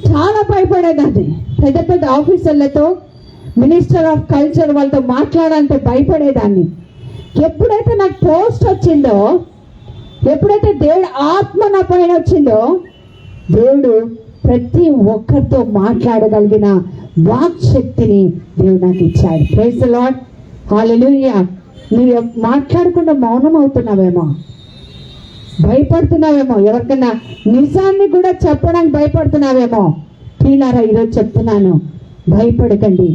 S1: చాలా భయపడేదాన్ని. పెద్ద పెద్ద ఆఫీసర్లతో, మినిస్టర్ ఆఫ్ కల్చర్ వాళ్ళతో మాట్లాడాలంటే భయపడేదాన్ని. ఎప్పుడైతే నాకు పోస్ట్ వచ్చిందో, ఎప్పుడైతే దేవుడు ఆత్మ నా పైన వచ్చిందో, దేవుడు ప్రతి ఒక్కరితో మాట్లాడగలిగిన వాక్ శక్తిని దేవుడు నాకు ఇచ్చాడు. Praise the lord. హల్లెలూయా. నువ్వు మాట్లాడకుండా మౌనం అవుతున్నావేమో, భయపడుతున్నావేమో, ఎవరికైనా నిజాన్ని కూడా చెప్పడానికి భయపడుతున్నావేమో. ప్రియులారా, ఈరోజు చెప్తున్నాను, భయపడకండి.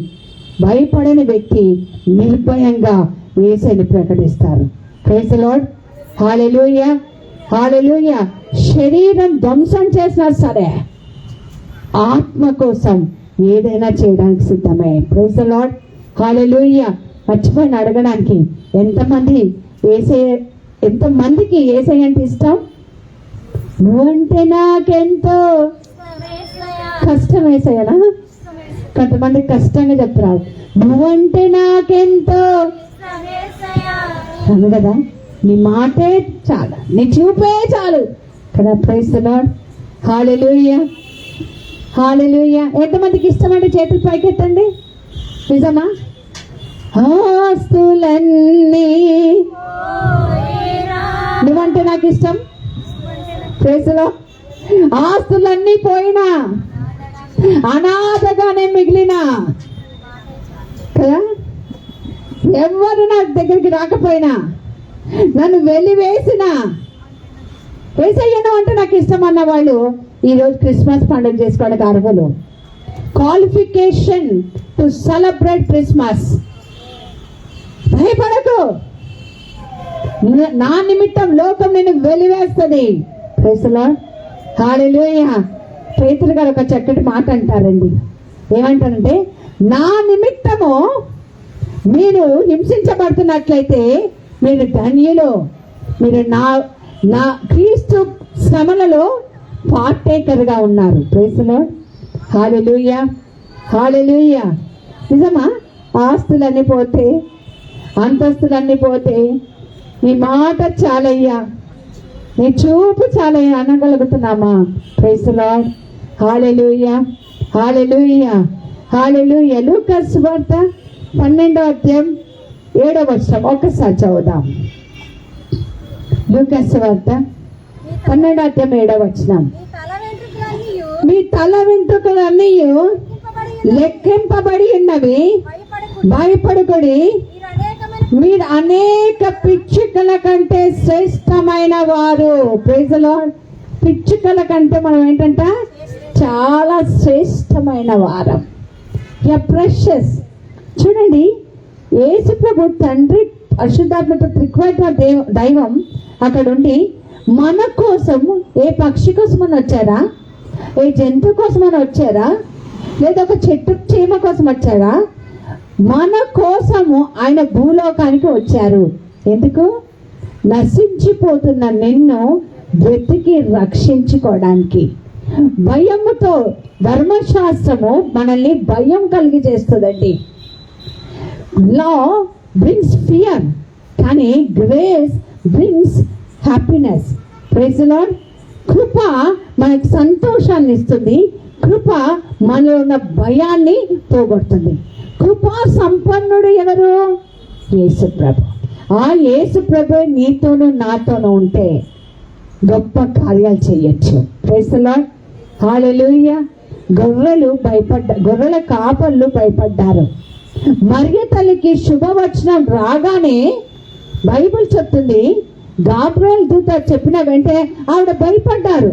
S1: భయపడని వ్యక్తి నిర్భయంగా యేసుని ప్రకటిస్తారు. Praise the lord. Hallelujah. Hallelujah. శరీరం ధ్వంసం చేసినా సరే ఆత్మ కోసం ఏదైనా చేయడానికి సిద్ధమే. Praise the lord. హల్లెలూయా. మర్చిపోయిన అడగడానికి, ఎంతమందికి యేసయ్య అంటే ఇష్టం? నువ్వంటే నాకెంతో కష్టం. యేసయ్యనా? కొంతమంది కష్టంగా చెప్తారు, నువ్వంటే నాకెంతో. అవును కదా, నీ మాటే చాలు, నీ చూపే చాలు కదా. Praise the lord. Hallelujah. Hallelujah. ఎంతమందికి ఇష్టం అంటే చేతులు పైకెత్తండి. నిజమా? ఆస్తులన్నీ నువ్వంటే నాకు ఇష్టం. ప్రేసులో ఆస్తులన్నీ పోయినా అనాథగానే మిగిలిన కదా, ఎవరు నా దగ్గరికి రాకపోయినా, నన్ను వెలివేసిన వేసయ్యను అంటే నాకు ఇష్టం అన్న వాళ్ళు ఈరోజు క్రిస్మస్ పండుగ చేసుకోవడానికి అర్హులు. Qualification to celebrate Christmas. భయపడకు, నా నిమిత్తం లోకం నేను వెలివేస్తుంది. Praise the lord. Hallelujah. Pethuru గారు ఒక చక్కటి మాట అంటారండి. ఏమంటారంటే, నా నిమిత్తము మీరు హింసించబడుతున్నట్లయితే మీరు ధన్యులు, మీరు నా క్రీస్తు శ్రమలలో పార్టేకర్గా ఉన్నారు. Praise the lord. Hallelujah, hallelujah. నిజమా? ఆస్తులన్నీ పోతే, అంతస్తులన్నీ పోతే, నీ మాట చాలయ్యా, నీ చూపు చాలయ్యా అనగలుగుతున్నామా? Praise the lord. Hallelujah, hallelujah, hallelujah. Luka సువార్త 12వ అధ్యాయం 7వ వచనం ఒక్కసారి చదువుదాం. లూకా సువార్త 12వ అధ్యాయం 7వ వచనం. మీ తల వెంట్రుకలన్నీ లెక్కింపబడి ఉన్నవి, భయపడుకుడి, మీరు అనేక పిచ్చుకల కంటే శ్రేష్టమైన వారు. Praise the lord. పిచ్చుకల కంటే మనం ఏంటంట, చాలా శ్రేష్టమైన వారం. ప్రెషస్. చూడండి, యేసు ప్రభు తండ్రి పరిశుద్ధాత్మతో త్రిత్వైక దైవం అక్కడ ఉండి మన కోసం ఏ పక్షి కోసం అని వచ్చారా, ఏ జంతువు కోసం అని వచ్చారా, లేదా ఒక చెట్టు చీమ కోసం వచ్చారా? మన కోసము ఆయన భూలోకానికి వచ్చారు. ఎందుకు? నశించిపోతున్న నిన్ను వెతికి రక్షించుకోవడానికి. భయముతో ధర్మశాస్త్రము మనల్ని భయం కలిగి చేస్తుందండి. లా బ్రింగ్స్ ఫియర్, కానీ grace brings happiness. Praise the lord. కృప మనకు సంతోషాన్ని ఇస్తుంది. కృప మనలో ఉన్న భయాన్ని పోగొడుతుంది. కృపా సంపన్నుడు ఎవరు? యేసు ప్రభు. ఆ యేసు ప్రభు నీతోనూ నాతోనూ ఉంటే గొప్ప కార్యాలు చేయొచ్చు. Praise the lord. హల్లెలూయా. గొర్రెల కాపర్లు భయపడ్డారు. మరియ తల్లికి శుభవచనం రాగానే బైబిల్ చెప్తుంది, గాబ్రియల్ దూత చెప్పిన వెంటనే ఆవిడ భయపడ్డారు.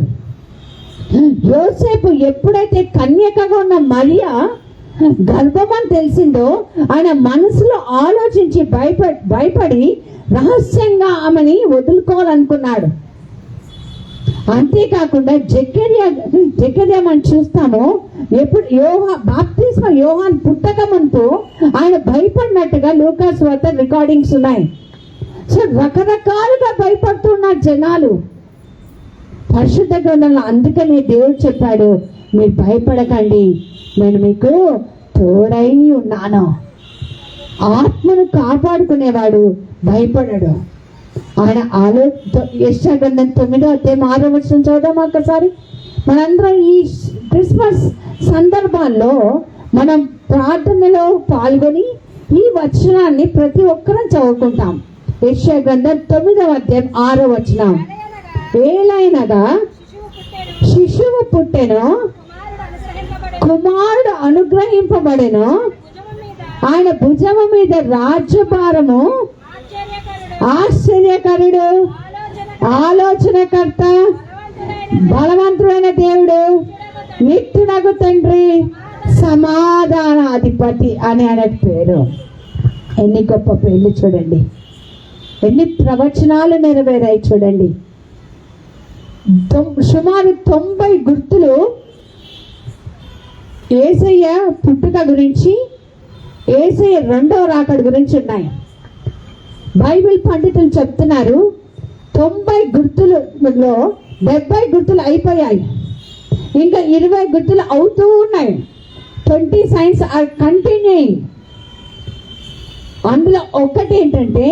S1: యోసేపు ఎప్పుడైతే కన్యకగా ఉన్న మరియా గర్భమని తెలిసిందో ఆయన మనసులో ఆలోచించి భయపడి రహస్యంగా ఆమెని వదులుకోవాలనుకున్నాడు. అంతేకాకుండా జకర్యా మనం చూస్తాము, ఎప్పుడు బాప్తిస్మా యోహాన్ పుట్టక ముందు ఆయన భయపడినట్టుగా లూకా సువార్త రికార్డింగ్స్ ఉన్నాయి. సో రకరకాలుగా భయపడుతున్నారు జనాలు పరిశుద్ధ గ్రంథంలో. అందుకనే దేవుడు చెప్పాడు, మీరు భయపడకండి, నేను మీకు తోడై ఉన్నాను. ఆత్మను కాపాడుకునేవాడు భయపడడు. ఆయన యెషయా గ్రంథం 9వ అధ్యాయం 6వ వచనం చదువుదాం ఒక్కసారి. మనందరం ఈ క్రిస్మస్ సందర్భాల్లో మనం ప్రార్థనలో పాల్గొని ఈ వచనాన్ని ప్రతి ఒక్కరం చదువుకుంటాం. యెషయా గ్రంథం 9వ అధ్యాయం 6వ వచనం. ఏలైనగా శిశువు పుట్టెను, కుమారుడు అనుగ్రహింపబడెను, ఆయన భుజము మీద రాజ్యభారము, ఆశ్చర్యకరుడు, ఆలోచనకర్త, బలవంతుడైన దేవుడు, నిత్యునగు తండ్రి, సమాధానాధిపతి అని ఆయన పేరు. ఎన్ని గొప్ప పేర్లు చూడండి, ఎన్ని ప్రవచనాలు నెరవేరాయి చూడండి. సుమారు 90 గుర్తులు యేసయ్య పుట్టుక గురించి, యేసయ్య రెండవ రాకడ గురించి ఉన్నాయి. బైబిల్ పండితులు చెప్తున్నారు 90 గుర్తులలో 70 గుర్తులు అయిపోయాయి, ఇంకా 20 గుర్తులు అవుతూ ఉన్నాయి. 20 సైన్స్ ఆర్ కంటిన్యూయింగ్. అందులో ఒకటి ఏంటంటే,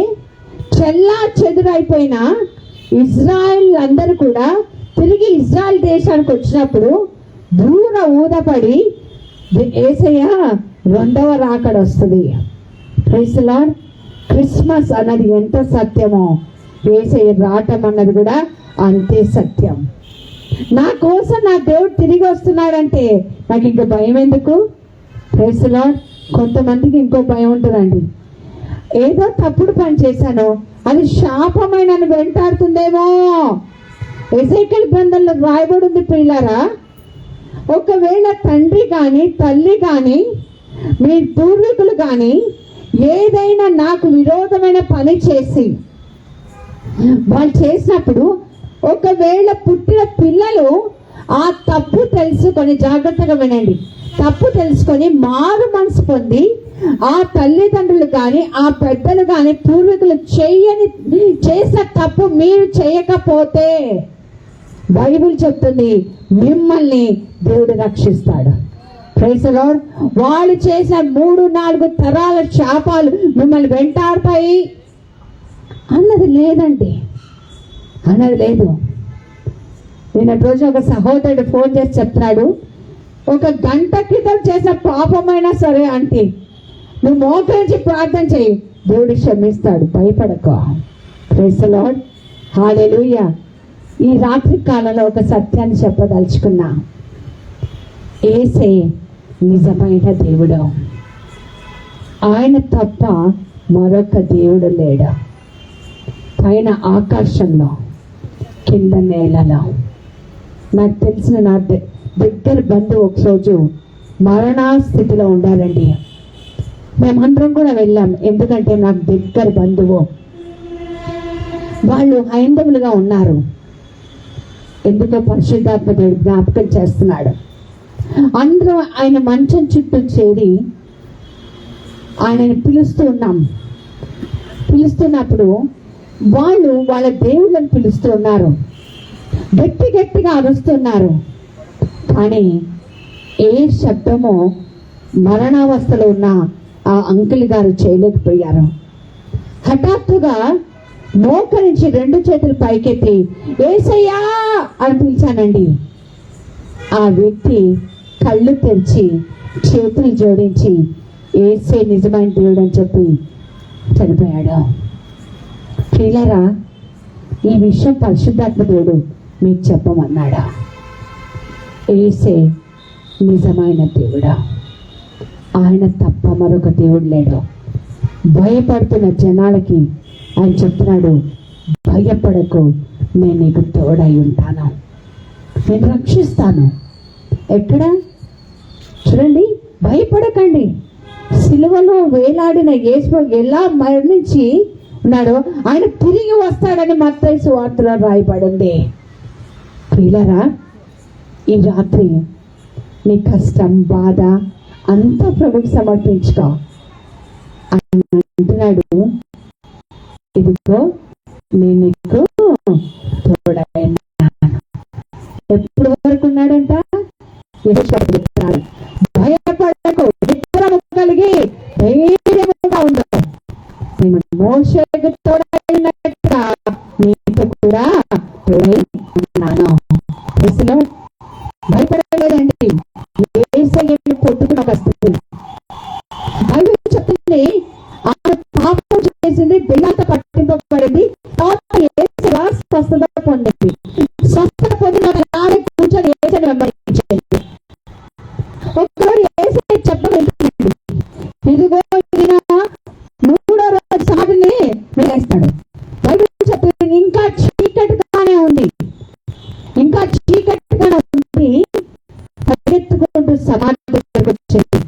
S1: చెల్లా చెదురైపోయిన ఇజ్రాయెల్ అందరూ కూడా తిరిగి ఇజ్రాయెల్ దేశానికి వచ్చినప్పుడు దూర ఊదపడి యేసయ్య రెండవ రాకడ వస్తుంది. Praise lord. క్రిస్మస్ అన్నది ఎంత సత్యమో యేసయ్య రావటం అన్నది కూడా అంతే సత్యం. నా కోసం నా దేవుడు తిరిగి వస్తున్నాడంటే నాకు ఇంకో భయం ఎందుకు? Praise Lord. కొంతమందికి ఇంకో భయం ఉంటుందండి. ఏదో తప్పుడు పని చేశాను, అది శాపమైన నన్ను వెంటాడుతుందేమో. ఎజేకియెలు గ్రంథంలో రాయబడి ఉంది ప్రియులారా, ఒకవేళ తండ్రి కానీ తల్లి కానీ మీ పూర్వీకులు కానీ ఏదైనా నాకు విరోధమైన పని చేసి వాళ్ళు చేసినప్పుడు, ఒకవేళ పుట్టిన పిల్లలు ఆ తప్పు తెలుసుకొని, జాగ్రత్తగా వినండి, తప్పు తెలుసుకొని మారు మనసు పొంది ఆ తల్లిదండ్రులు కానీ ఆ పెద్దలు కానీ పూర్వీకులు చేసిన తప్పు మీరు చేయకపోతే బైబిల్ చెప్తుంది మిమ్మల్ని దేవుడు రక్షిస్తాడు. Praise the Lord. వాళ్ళు చేసిన 3-4 తరాల శాపాలు మిమ్మల్ని వెంటాడతాయి అన్నది లేదండి, అన్నది లేదు. నిన్నటి రోజు ఒక సహోదరుడు ఫోన్ చేసి చెప్తున్నాడు, 1 గంట క్రితం చేసిన పాపమైనా సరే ఆంటీ నువ్వు మోకరించి ప్రార్థన చేయి, దేవుడు క్షమిస్తాడు, భయపడకు. Praise the lord. హల్లెలూయా. ఈ రాత్రి కాలంలో ఒక సత్యాన్ని చెప్పదలుచుకున్నా. యేసే నిజమైన దేవుడు, ఆయన తప్ప మరొక దేవుడు లేడు. పైన ఆకాశంలో కింద నేలలో. నాకు తెలిసిన నా దగ్గర బంధువు ఒకరోజు మరణా స్థితిలో ఉండాలండి. మేమందరం కూడా వెళ్ళాం, ఎందుకంటే నాకు దగ్గర బంధువు. వాళ్ళు హైందవులుగా ఉన్నారు. ఎందుకో పరిశుద్ధాత్మ దేవుడు జ్ఞాపకం చేస్తున్నాడు. అందరూ ఆయన మంచం చుట్టూ చేరి ఆయనని పిలుస్తున్నప్పుడు వాళ్ళు వాళ్ళ దేవుళ్ళని పిలుస్తున్నారు, గట్టి గట్టిగా అరుస్తున్నారు. కానీ ఏ శబ్దమో మరణావస్థలో ఉన్న ఆ అంకుల్ గారు చేయలేకపోయారు. హఠాత్తుగా మోకరించి 2 చేతులు పైకెత్తి యేసయ్యా అని పిలిచానండి. ఆ వ్యక్తి కళ్ళు తెరిచి చేతులు జోడించి యేసే నిజమైన దేవుడు అని చెప్పి చనిపోయాడు. ప్రియులారా, ఈ విషయం పరిశుద్ధాత్మ దేవుడు మీకు చెప్పమన్నాడా? యేసే నిజమైన దేవుడా, ఆయన తప్ప మరొక దేవుడు లేడు. భయపడుతున్న జనాలకి ఆయన చెప్తున్నాడు, భయపడకు, నేను నీకు తోడై ఉంటాను, నేను రక్షిస్తాను. ఎక్కడ చూడండి, భయపడకండి. సిలువలో వేలాడిన యేసు ఎలా మరణించి ఉన్నాడో ఆయన తిరిగి వస్తాడని మత్తయి సువార్తలో రాయబడింది. ప్రియులారా, ఈ రాత్రి నీ కష్టం బాధ అంతా ప్రభుకి సమర్పించుకో. ఆయన అంటున్నాడు, ఇదిగో నేను నీకు తోడైనాను. ఎప్పుడు వరకు ఉన్నాడంట? భయపడకు, విక్రము కలిగి ధైర్యముగా ఉండు, నేను మోషేకు తోడైనట్టుగా నీకు కూడా తోడై ఉన్నాను. భయపడలేదండి. యేసయ్యను కొట్టుకున్న పరిస్థితి బైబిల్ చెప్తుంది. ఆమె పాపం చేసింది, దెయ్యాలతో పట్టింపబడింది, స్వస్థత పొందింది. స్వస్థత పొందిన కూర్చొని యేసయ్యను వెంబడించింది. ఒక్కరోజు యేసయ్య చెప్పగలుగుతుంది, ఇదిగో ఇది నా 3వ రోజు సాటిని వేస్తాడు. బైబిల్ చెప్తుంది ఇంకా చీకటిగానే ఉంది, ఇంకా చీకటిగానే ఉంది. పరిగెత్తుకుంటూ సమాధి దగ్గరకు వచ్చింది.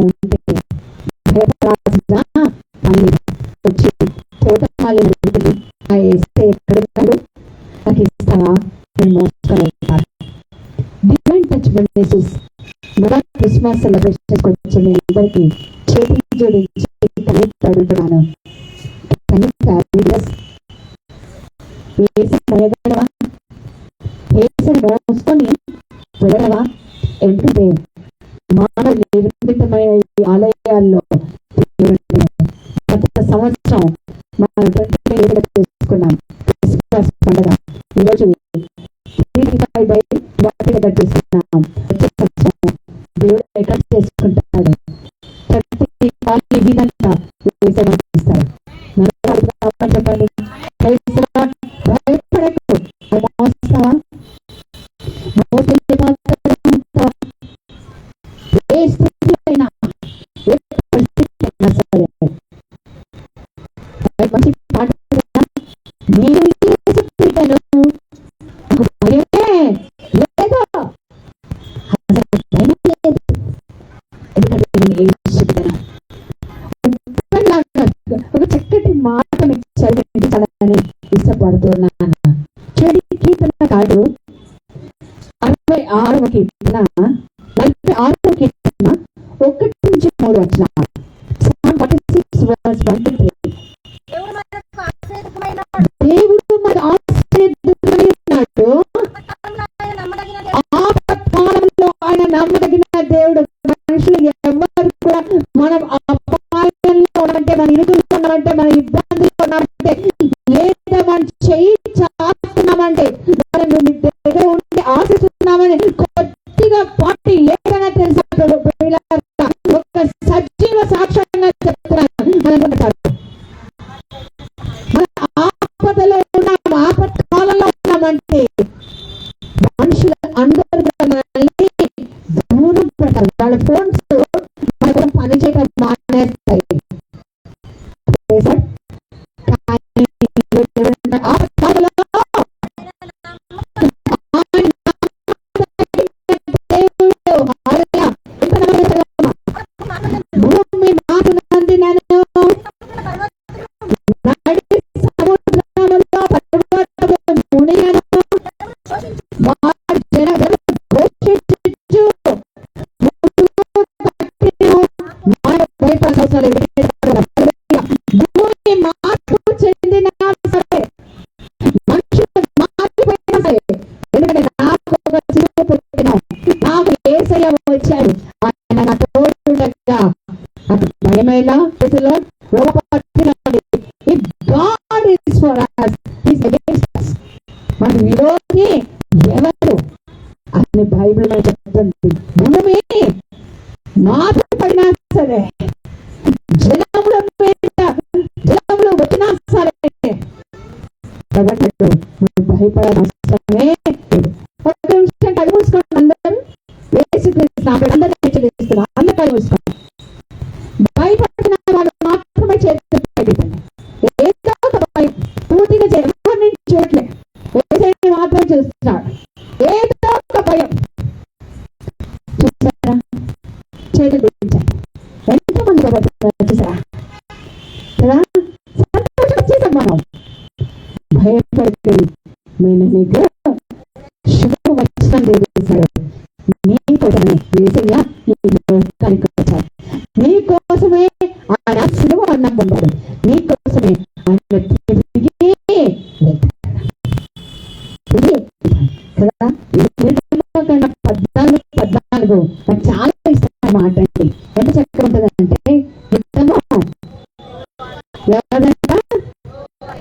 S1: ఉంటే భయపడాల్సిన పని వచ్చి తోటమాలి ఎక్కడున్నాడు నాకు ఇస్తావా, నేను మోసుకెళ్తాను. డివైన్ టచ్ మెసేజెస్ మన క్రిస్మస్ సెలబ్రేషన్స్కి వచ్చే మీ అందరికీ చేతులు జోడించి కనెక్ట్ అడుగుతున్నాను. మోయగలవా? ఏసుని మోసుకొని వెళ్ళగలవా? ఎందుకంటే మానవ నిర్మితమైన ఈ ఆలయాల్లో గత సంవత్సరం మనం చేసుకున్నాం క్రిస్మస్ పండుగ. ఈరోజు 365 చేసుకున్నాం. ఏసై మనకి ఇస్తాడు. చెప్పండి, భయపడకు. మోస్తావా? మోసే మాత్రం ఏ స్థితి అయినా, ఏ పరిస్థితి అయినా సరే, మంచి పాట నేను చెప్పాను, నాకు భయమే లేదు, అసలు భయం లేదు. ఎందుకంటే నేను ఏం చెప్తాను, ఒక చక్కటి మాట మీకు చదివించాలని ఇష్టపడుతున్నాను. చెడి కీర్తనకారుడు 66వ కీర్తన 46వ కీర్తన 1-3 వచనాలు. Psalm 46 verse 1-3. దేవుడు మన ఆశ్రయదుర్గమై ఉన్నాడు, ఆపత్కాలంలో ఆయన నమ్మదగిన దేవుడు. మనుషులు ఎవరు కూడా మనం అపాయంలో ఉన్నామంటే, మన ఇరుకుల్లో ఉన్నామంటే, మన ఇబ్బందుల్లో ఉన్నామంటే, లేదా మనం చెయ్యి చాస్తున్నామంటే, మనం దగ్గర ఉండి ఆశిస్తున్నామని కొద్దిగా పార్టీ ఏదైనా తెలుసా, ఒక సజీవ సాక్ష్యంగా చెప్తున్నాను అనుకుంటారు. మన ఆపదలో ఉన్నాం, ఆపత్కాలంలో ఉన్నామంటే మనుషులు అందరూ మనల్ని దూరం పెడతారు. వాళ్ళ ఫోన్స్ మనకు పని చేయడం మానేస్తాయి. ఆపత్కాలంలో భూమి మాకు నందినను, నడి సముద్రములో పర్వతము మునియను, వారి జనగణము ఘోషించుచు పట్టిను. భూమి మార్పు చెందినా సరే, మనుషులు మారిపోయినా సరే, ఎందుకంటే నాకు ఒక చిరుపు పుట్టిన, నాకు యేసయ్య వచ్చాడు, ఆయన నా తోడుగా నాకు భయమేలా. God is for us, He is against us. మన విరోధి ఎవరు అని బైబిల్ లో చెప్తుంది. భూమి మారిపడినా సరే, జలముల వచ్చినా సరే, కాబట్టి నువ్వు భయపడాల్సిన ఒక నిమిషం కళ్ళు మూసుకోండి. అందరూ వేసి అందరూ హెచ్చరిస్తున్నా, అందరూ కళ్ళు మూసుకోండి. భయపడిన వాళ్ళు మాత్రమే చేస్తే ఏదో ఒక భయం పూర్తిగా ఎవరిని చూడలేదు, ఏదైనా మాత్రం చూస్తున్నాడు. ఏదో ఒక భయం చూసారా, చేతులు దించారు. ఎంతమంది భయపడుతున్నారు చూసారా కదా, సంతోషం వచ్చేసాం మనం. భయపడుతుంది, నేను నీకు శుభవచనం తెలియజేశాడు. నీకోసమే యేసయ్య ఈ లోకానికి వచ్చాడు, నీకోసమే ఆయన శిలువ అన్నం పొందాడు, నీకోసమే ఆయన తిరిగి కదా. 14 నాకు చాలా ఇష్టమైన మాట అండి. ఎంత చక్కగా ఉంటుందంటే, యుద్ధము ఎవరంట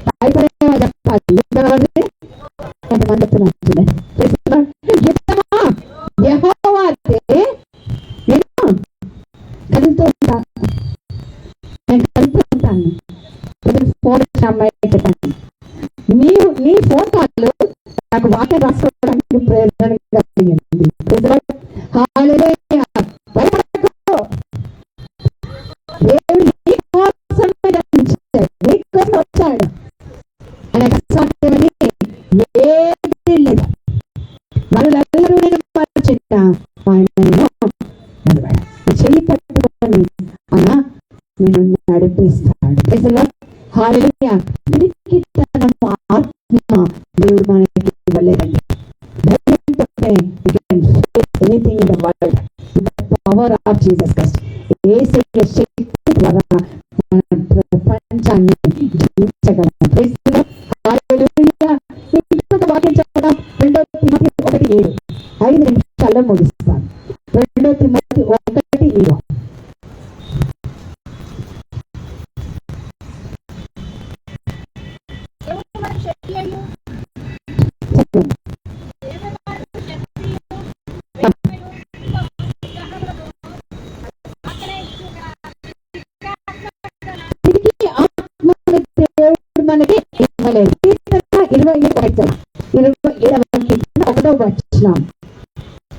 S1: భయపడేవా చెప్పాలి, యుద్ధం ఎవరిది? ఎంతమంది చెప్తున్నారు? యుద్ధమా యెహోవా అంటే నేను కదులుతూ ఉంటాను, నేను కదులుతూ ఉంటాను. ఫోన్ అమ్మాయి చెప్పండి, నీ ఫోన్ కాల్ నాకు వాక్యం రాసుకోవడానికి ప్రేరణ కలిగింది. భయపడకు, దేవుడు నీ కోసమే జన్మించాడు, నీ కోసం వచ్చాడు. ఆయన అసాధ్యమని ఏది లేదు. వాళ్ళందరూ నేను మరచిన ఆయన చెయ్యి పట్టుకొని ఆయన నేను నడిపిస్తాడు. హల్లెలూయా. పిరికితనము ఆత్మ దేవుడు మనకి ఇవ్వలేదండి. ధైర్యంతో anything in the world with the power of Jesus Christ. Yesayya శక్తి ద్వారా మన ప్రపంచాన్ని జీవించగలం. హల్లెలూయా. ఇంకొక వాక్యం చెప్పడం 2 తిమోతి 1:7. 5 నిమిషాల్లో ముగిస్తాను. 2 తిమోతి 1:7. 27వ కీర్తన 1వ వచనం.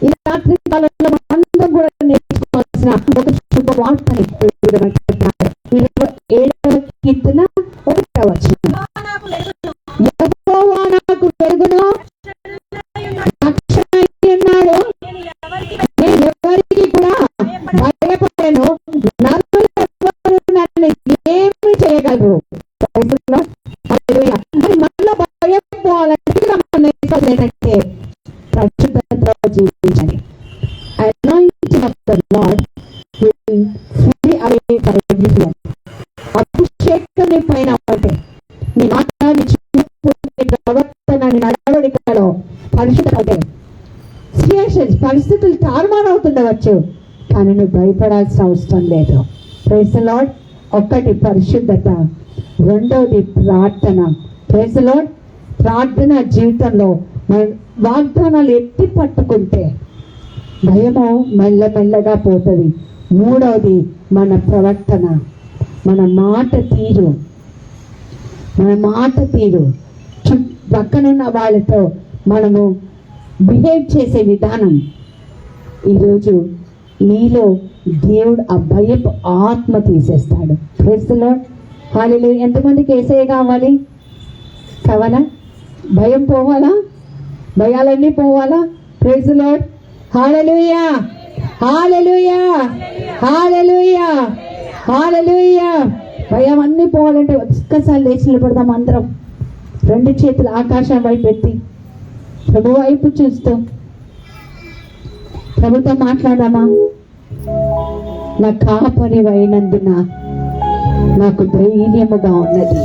S1: ఈ రాత్రి కాలంలో అందరం కూడా నేర్చుకోవాల్సిన ఒక శుభవార్తని 27వ కీర్తన 1వ వచనం. యెహోవా నాకు వెలుగును రక్షణ అయ్యున్నాడు, నేను ఎవరికి కూడా భయపడను, నరులెవ్వరు నన్ను ఏమి చేయగలరు. మరి మనలో భయం పోవాలంటే మనం నేర్చుకోవాలంటే పరిశుద్ధతతో జీవించాలి. Anointing of the Lord will free away from every fear. అభిషేకం నీ పైన ఉంటే నీ మాట, నీ చూపు, నీ ప్రవర్తన, నీ నడవడికలో పరిశుద్ధత ఉంటే సిచ్యుయేషన్స్, పరిస్థితులు తారుమారవుతుండవచ్చు, కానీ నువ్వు భయపడాల్సిన అవసరం లేదు. Praise the Lord. ఒకటి పరిశుద్ధత, రెండవది ప్రార్థన. Praise the Lord. ప్రార్థన జీవితంలో వాగ్దానాలు ఎత్తి పట్టుకుంటే భయము మెల్లమెల్లగా పోతుంది. మూడవది మన ప్రవర్తన, మన మాట తీరు. పక్కనున్న వాళ్ళతో మనము బిహేవ్ చేసే విధానం. ఈరోజు నీలో దేవుడు ఆ భయపు ఆత్మ తీసేస్తాడు. Praise the lord. హల్లెలూయా. ఎంతమందికి యేసయ్య కావాలి? కావాలా? భయం పోవాలా? భయాలన్నీ పోవాలా? Praise the lord. Hallelujah, hallelujah, hallelujah, hallelujah. భయం అన్నీ పోవాలంటే ఒక్కసారి లేచి నిలబడదాం అందరం, రెండు చేతులు ఆకాశం వైపు ఎత్తి ప్రభు వైపు చూస్తూ ప్రభుతో మాట్లాడమా. నా కాపరి అయినందున నాకు ధైర్యముగా ఉన్నది,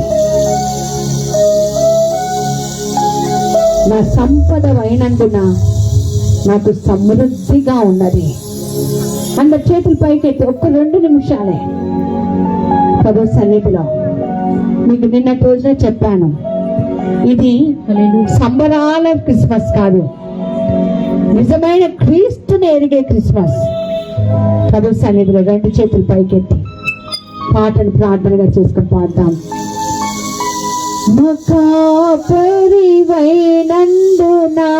S1: నా సంపద అయినందున నాకు సమృద్ధిగా ఉన్నది. అందరి చేతుల పైకెత్తి ఒక్క 2 నిమిషాలే ప్రభు సన్నిధిలో. మీకు నిన్నటి రోజున చెప్పాను, ఇది సంబరాల క్రిస్మస్ కాదు, నిజమైన క్రీస్తుని ఎరిగే క్రిస్మస్. ప్రభు సన్నిధిలో 2 చేతులు పైకెత్తి పాటను ప్రార్థనగా చేసుకొని పాడతాం. మకాపరివైనందునా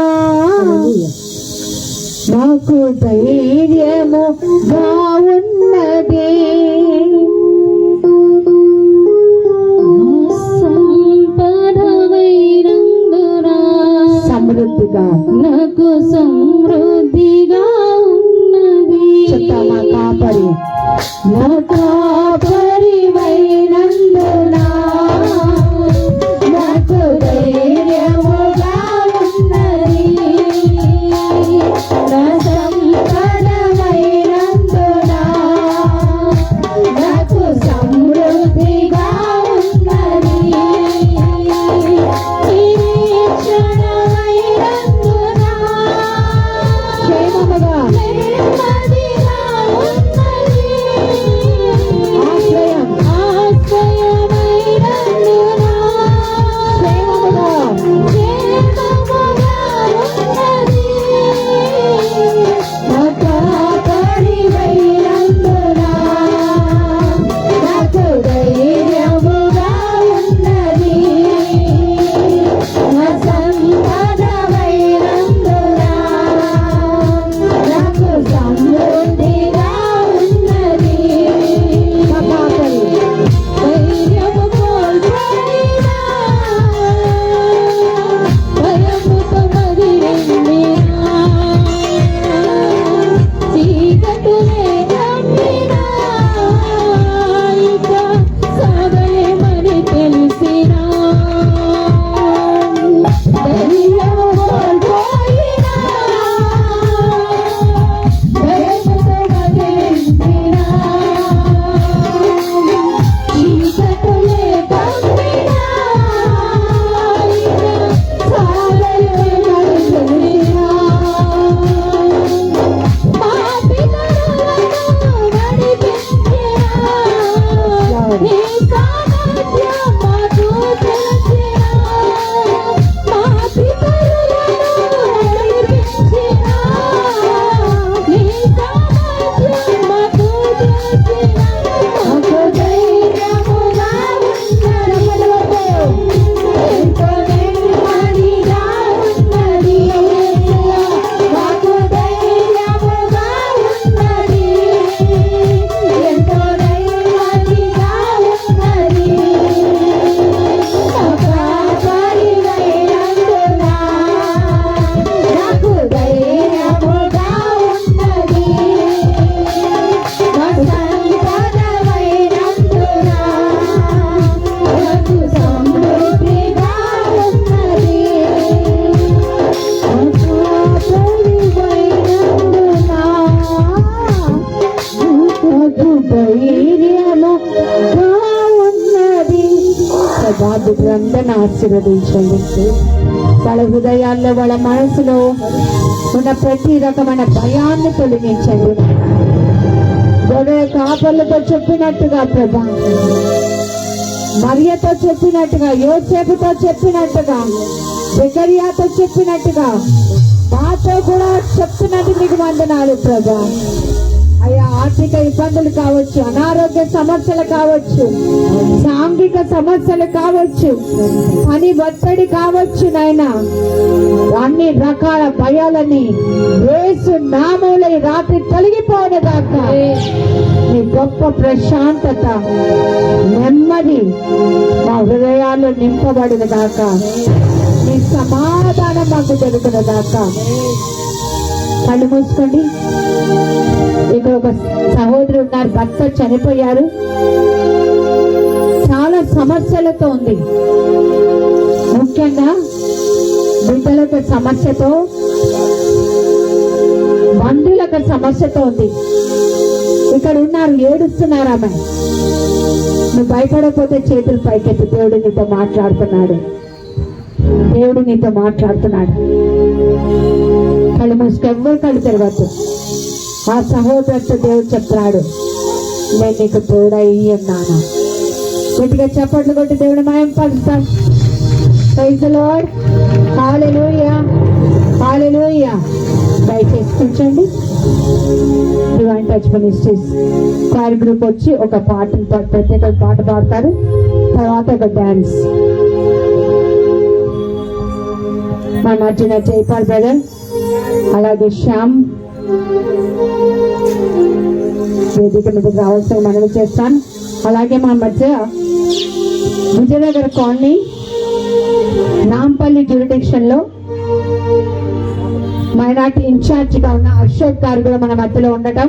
S1: నాకు ధైర్యముగా ఉన్నది, సమృద్ధిగా నాకు సమృద్ధిగా ఉన్నది. చెప్తా, మా కాపరి, నా కాపరివైనందునా నాకు ధైర్యముగా ఉన్నది, నా సంపదమైనందునా నాకు సమృద్ధిగా ఉన్నది, నిరీక్షణమైనందునా క్షేమముగా నెమ్మదిగా ఉన్నది, వారందరిని ఆశీర్వదించండి. వాళ్ళ హృదయాల్లో వాళ్ళ మనసులో ఉన్న ప్రతి రకమైన భయాన్ని తొలగించండి. గొర్రె కాపర్లతో చెప్పినట్టుగా ప్రభా, మరియతో చెప్పినట్టుగా, యోసేపుతో చెప్పినట్టుగా, జకర్యాతో చెప్పినట్టుగా మాతో కూడా చెప్తున్నట్టు మీకు వందనాలు ప్రభా. అయ్యా, ఆర్థిక ఇబ్బందులు కావచ్చు, అనారోగ్య సమస్యలు కావచ్చు, సాంఘిక సమస్యలు కావచ్చు, పని ఒత్తిడి కావచ్చు, నాయనా అన్ని రకాల భయాలని యేసు నామములో ఈ రాత్రి తొలగిపోవడాకా నీ గొప్ప ప్రశాంతత, నెమ్మది మా హృదయాల్లో నింపబడిన దాకా, నీ సమాధానం మాకు దొరికిన దాకా. కళ్ళు మూసుకోండి. ఇక్కడ ఒక సహోదరు ఉన్నారు, భర్త చనిపోయారు, చాలా సమస్యలతో ఉంది. ముఖ్యంగా బిడ్డలకు సమస్యతో, బంధువులకు సమస్యతో ఉంది. ఇక్కడ ఉన్నారు, ఏడుస్తున్నారు. ఆమె నువ్వు భయపడకపోతే చేతులు పైకెత్తి. దేవుడు నీతో మాట్లాడుతున్నాడు. దేవుడు నీతో మాట్లాడుతున్నాడు. కళ్ళు మూసుకు, ఎవ్వరు కళ్ళు తెరవద్దు. ఆ సహోదరుతో దేవుడు చెప్తున్నాడు, నేను నీకు తోడై ఉన్నాను. గట్టిగా చప్పట్లు కొట్టి దేవుడు మాయం పరుస్తాం. Praise the lord. Hallelujah, hallelujah. దయచేసి కూర్చోండి. Divine touch ministries choir group వచ్చి ఒక ప్రత్యేక పాట పాడతారు, తర్వాత ఒక డాన్స్. మా మధ్యన జైపాల్ బ్రదర్, అలాగే శ్యామ్ వేదిక మీదకి రావాల్సిన మనవి చేస్తాను. అలాగే మా మధ్య విజయనగర కాలనీ నాంపల్లి జ్యూరిడిక్షన్ లో మైనార్టీ ఇన్ఛార్జ్ గా ఉన్న అశోక్ గారు కూడా మన మధ్యలో ఉండటం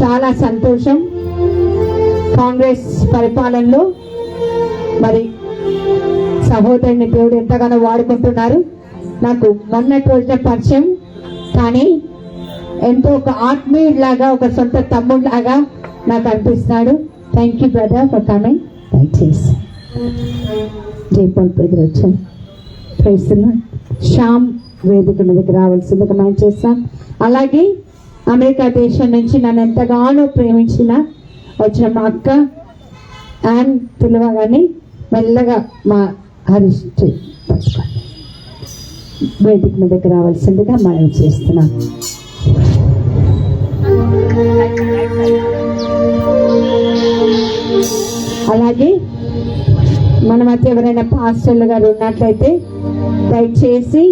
S1: చాలా సంతోషం. కాంగ్రెస్ పరిపాలనలో మరి సహోదరుని దేవుడు ఎంతగానో వాడుకుంటున్నారు. నాకు మొన్నటి రోజున పరిచయం, కానీ ఎంతో ఒక ఆత్మీయుడిలాగా, ఒక సొంత తమ్ముడిలాగా నాకు అనిపిస్తున్నాడు. Thank you brother for coming. దయచేసి జైపాల్ బ్రదర్ వచ్చాను. ప్రైస్తున్నాను. శ్యామ్ వేదిక మీదకి రావాల్సిందిగా మనం చేస్తాం. అలాగే అమెరికా దేశం నుంచి నన్ను ఎంతగానో ప్రేమించిన వచ్చిన మా అక్క అండ్ పిలవగానే మెల్లగా మా హరీష్ వేదిక మీదకి రావాల్సిందిగా మనం చేస్తున్నాం. అలాగే మన మధ్య ఎవరైనా పాస్టర్లు గారు ఉన్నట్లయితే దయచేసి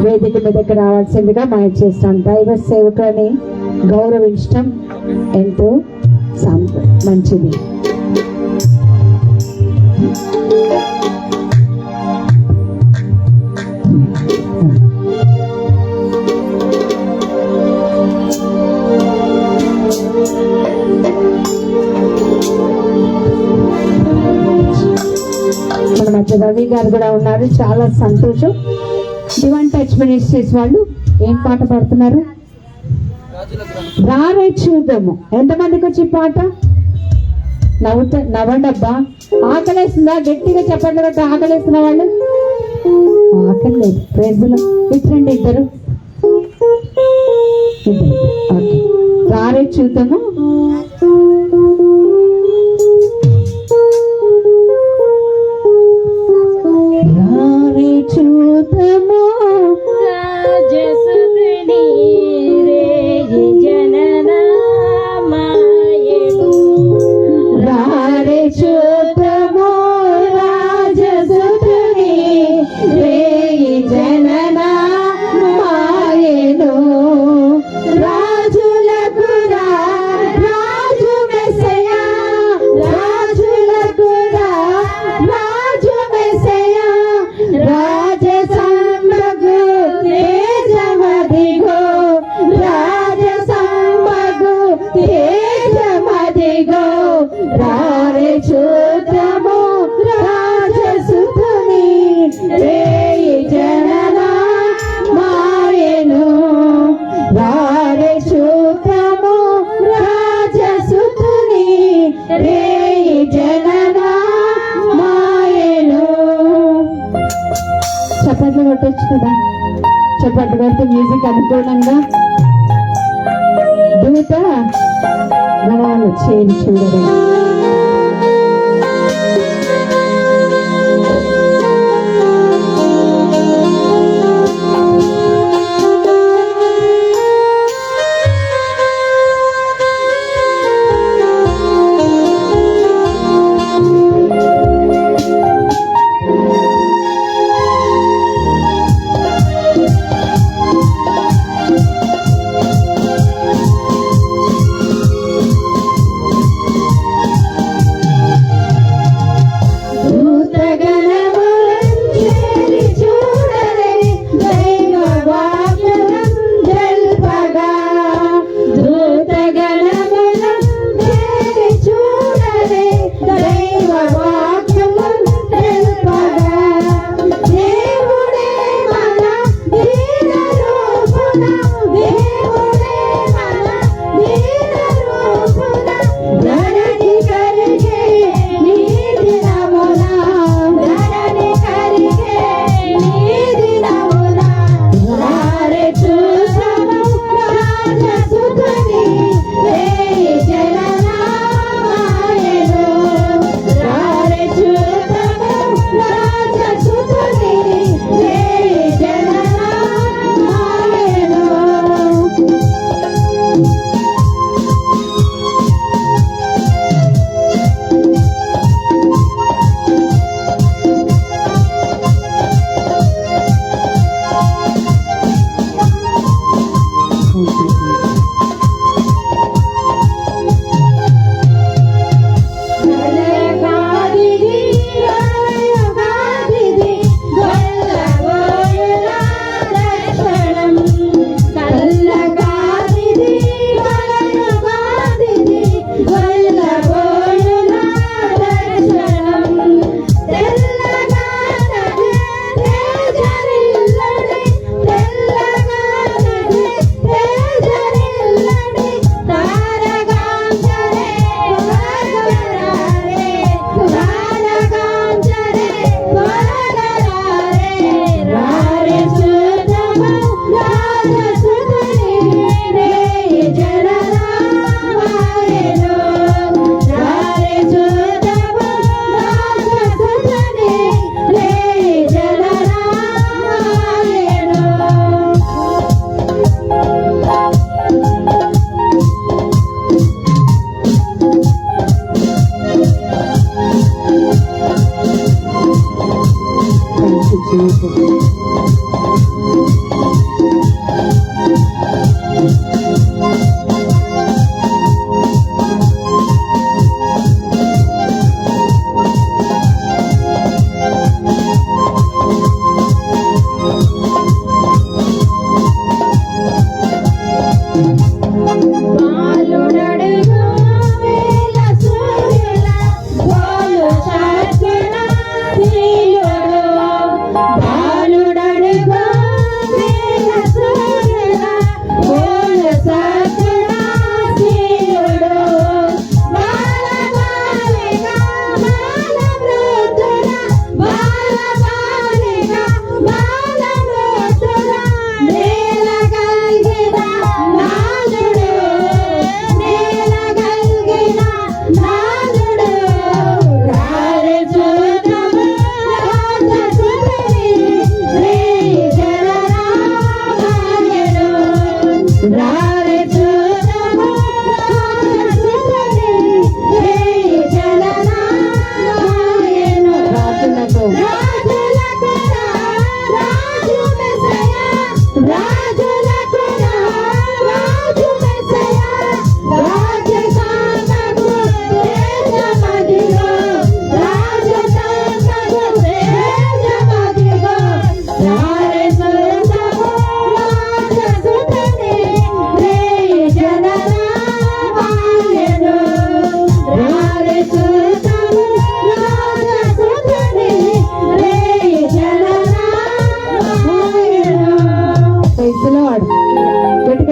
S1: వేదిక మీదకి రావాల్సిందిగా మనం చేస్తాం. దైవ సేవకులని గౌరవించడం ఎంతో మంచిది. మన మధ్య రవి గారు కూడా ఉన్నారు, చాలా సంతోషం. డివైన్ టచ్ మినిస్ట్రీస్ వాళ్ళు ఏం పాట పాడుతున్నారు? రారే చూద్దాము. ఎంతమందికి వచ్చి పాట? నవ్వండబ్బా. ఆకలేస్తుందా? గట్టిగా చెప్పండి కదా. ఆకలేస్తున్న వాళ్ళు? ఆకలి లేదు. ప్రేజులు ఇట్రండి ఇద్దరు. ఓకే, రారే చూద్దాము. రారే చూద్దాము
S4: రాజసుతుని రేగి జననామాయను.
S1: రారే చూద్దాము రాజసుతుని రేగి జననామాయను. రాజులకు రాజు కొట్టచ్చు కదా, చప్పట్లు కొడితే మ్యూజిక్ అనుకూలంగా. దూత గణాలు చేరి చూడవే.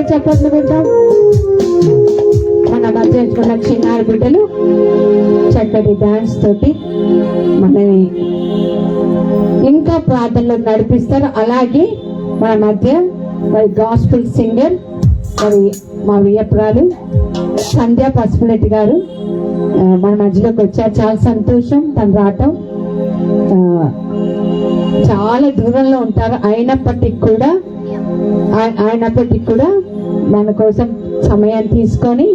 S1: చప్పట్లు కొట్టాం. మన మధ్య ఉన్న చిన్నారి బిడ్డలు చక్కటి డాన్స్ తోటి మనని ఇంకా ప్రార్థనలో నడిపిస్తారు. అలాగే మన మధ్య మరి గాస్పుల్ సింగర్ మరి మా వియ్యపురాలు సంధ్యా పసుపులెట్టి గారు మన మధ్యలోకి వచ్చారు. చాలా సంతోషం తను రావటం. చాలా దూరంలో ఉంటారు, అయినప్పటికీ కూడా మన కోసం సమయం తీసుకొని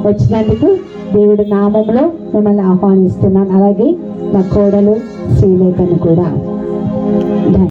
S1: వచ్చినందుకు దేవుడి నామంలో మిమ్మల్ని ఆహ్వానిస్తున్నాను. అలాగే మా కోడలు శ్రీలేఖను కూడా.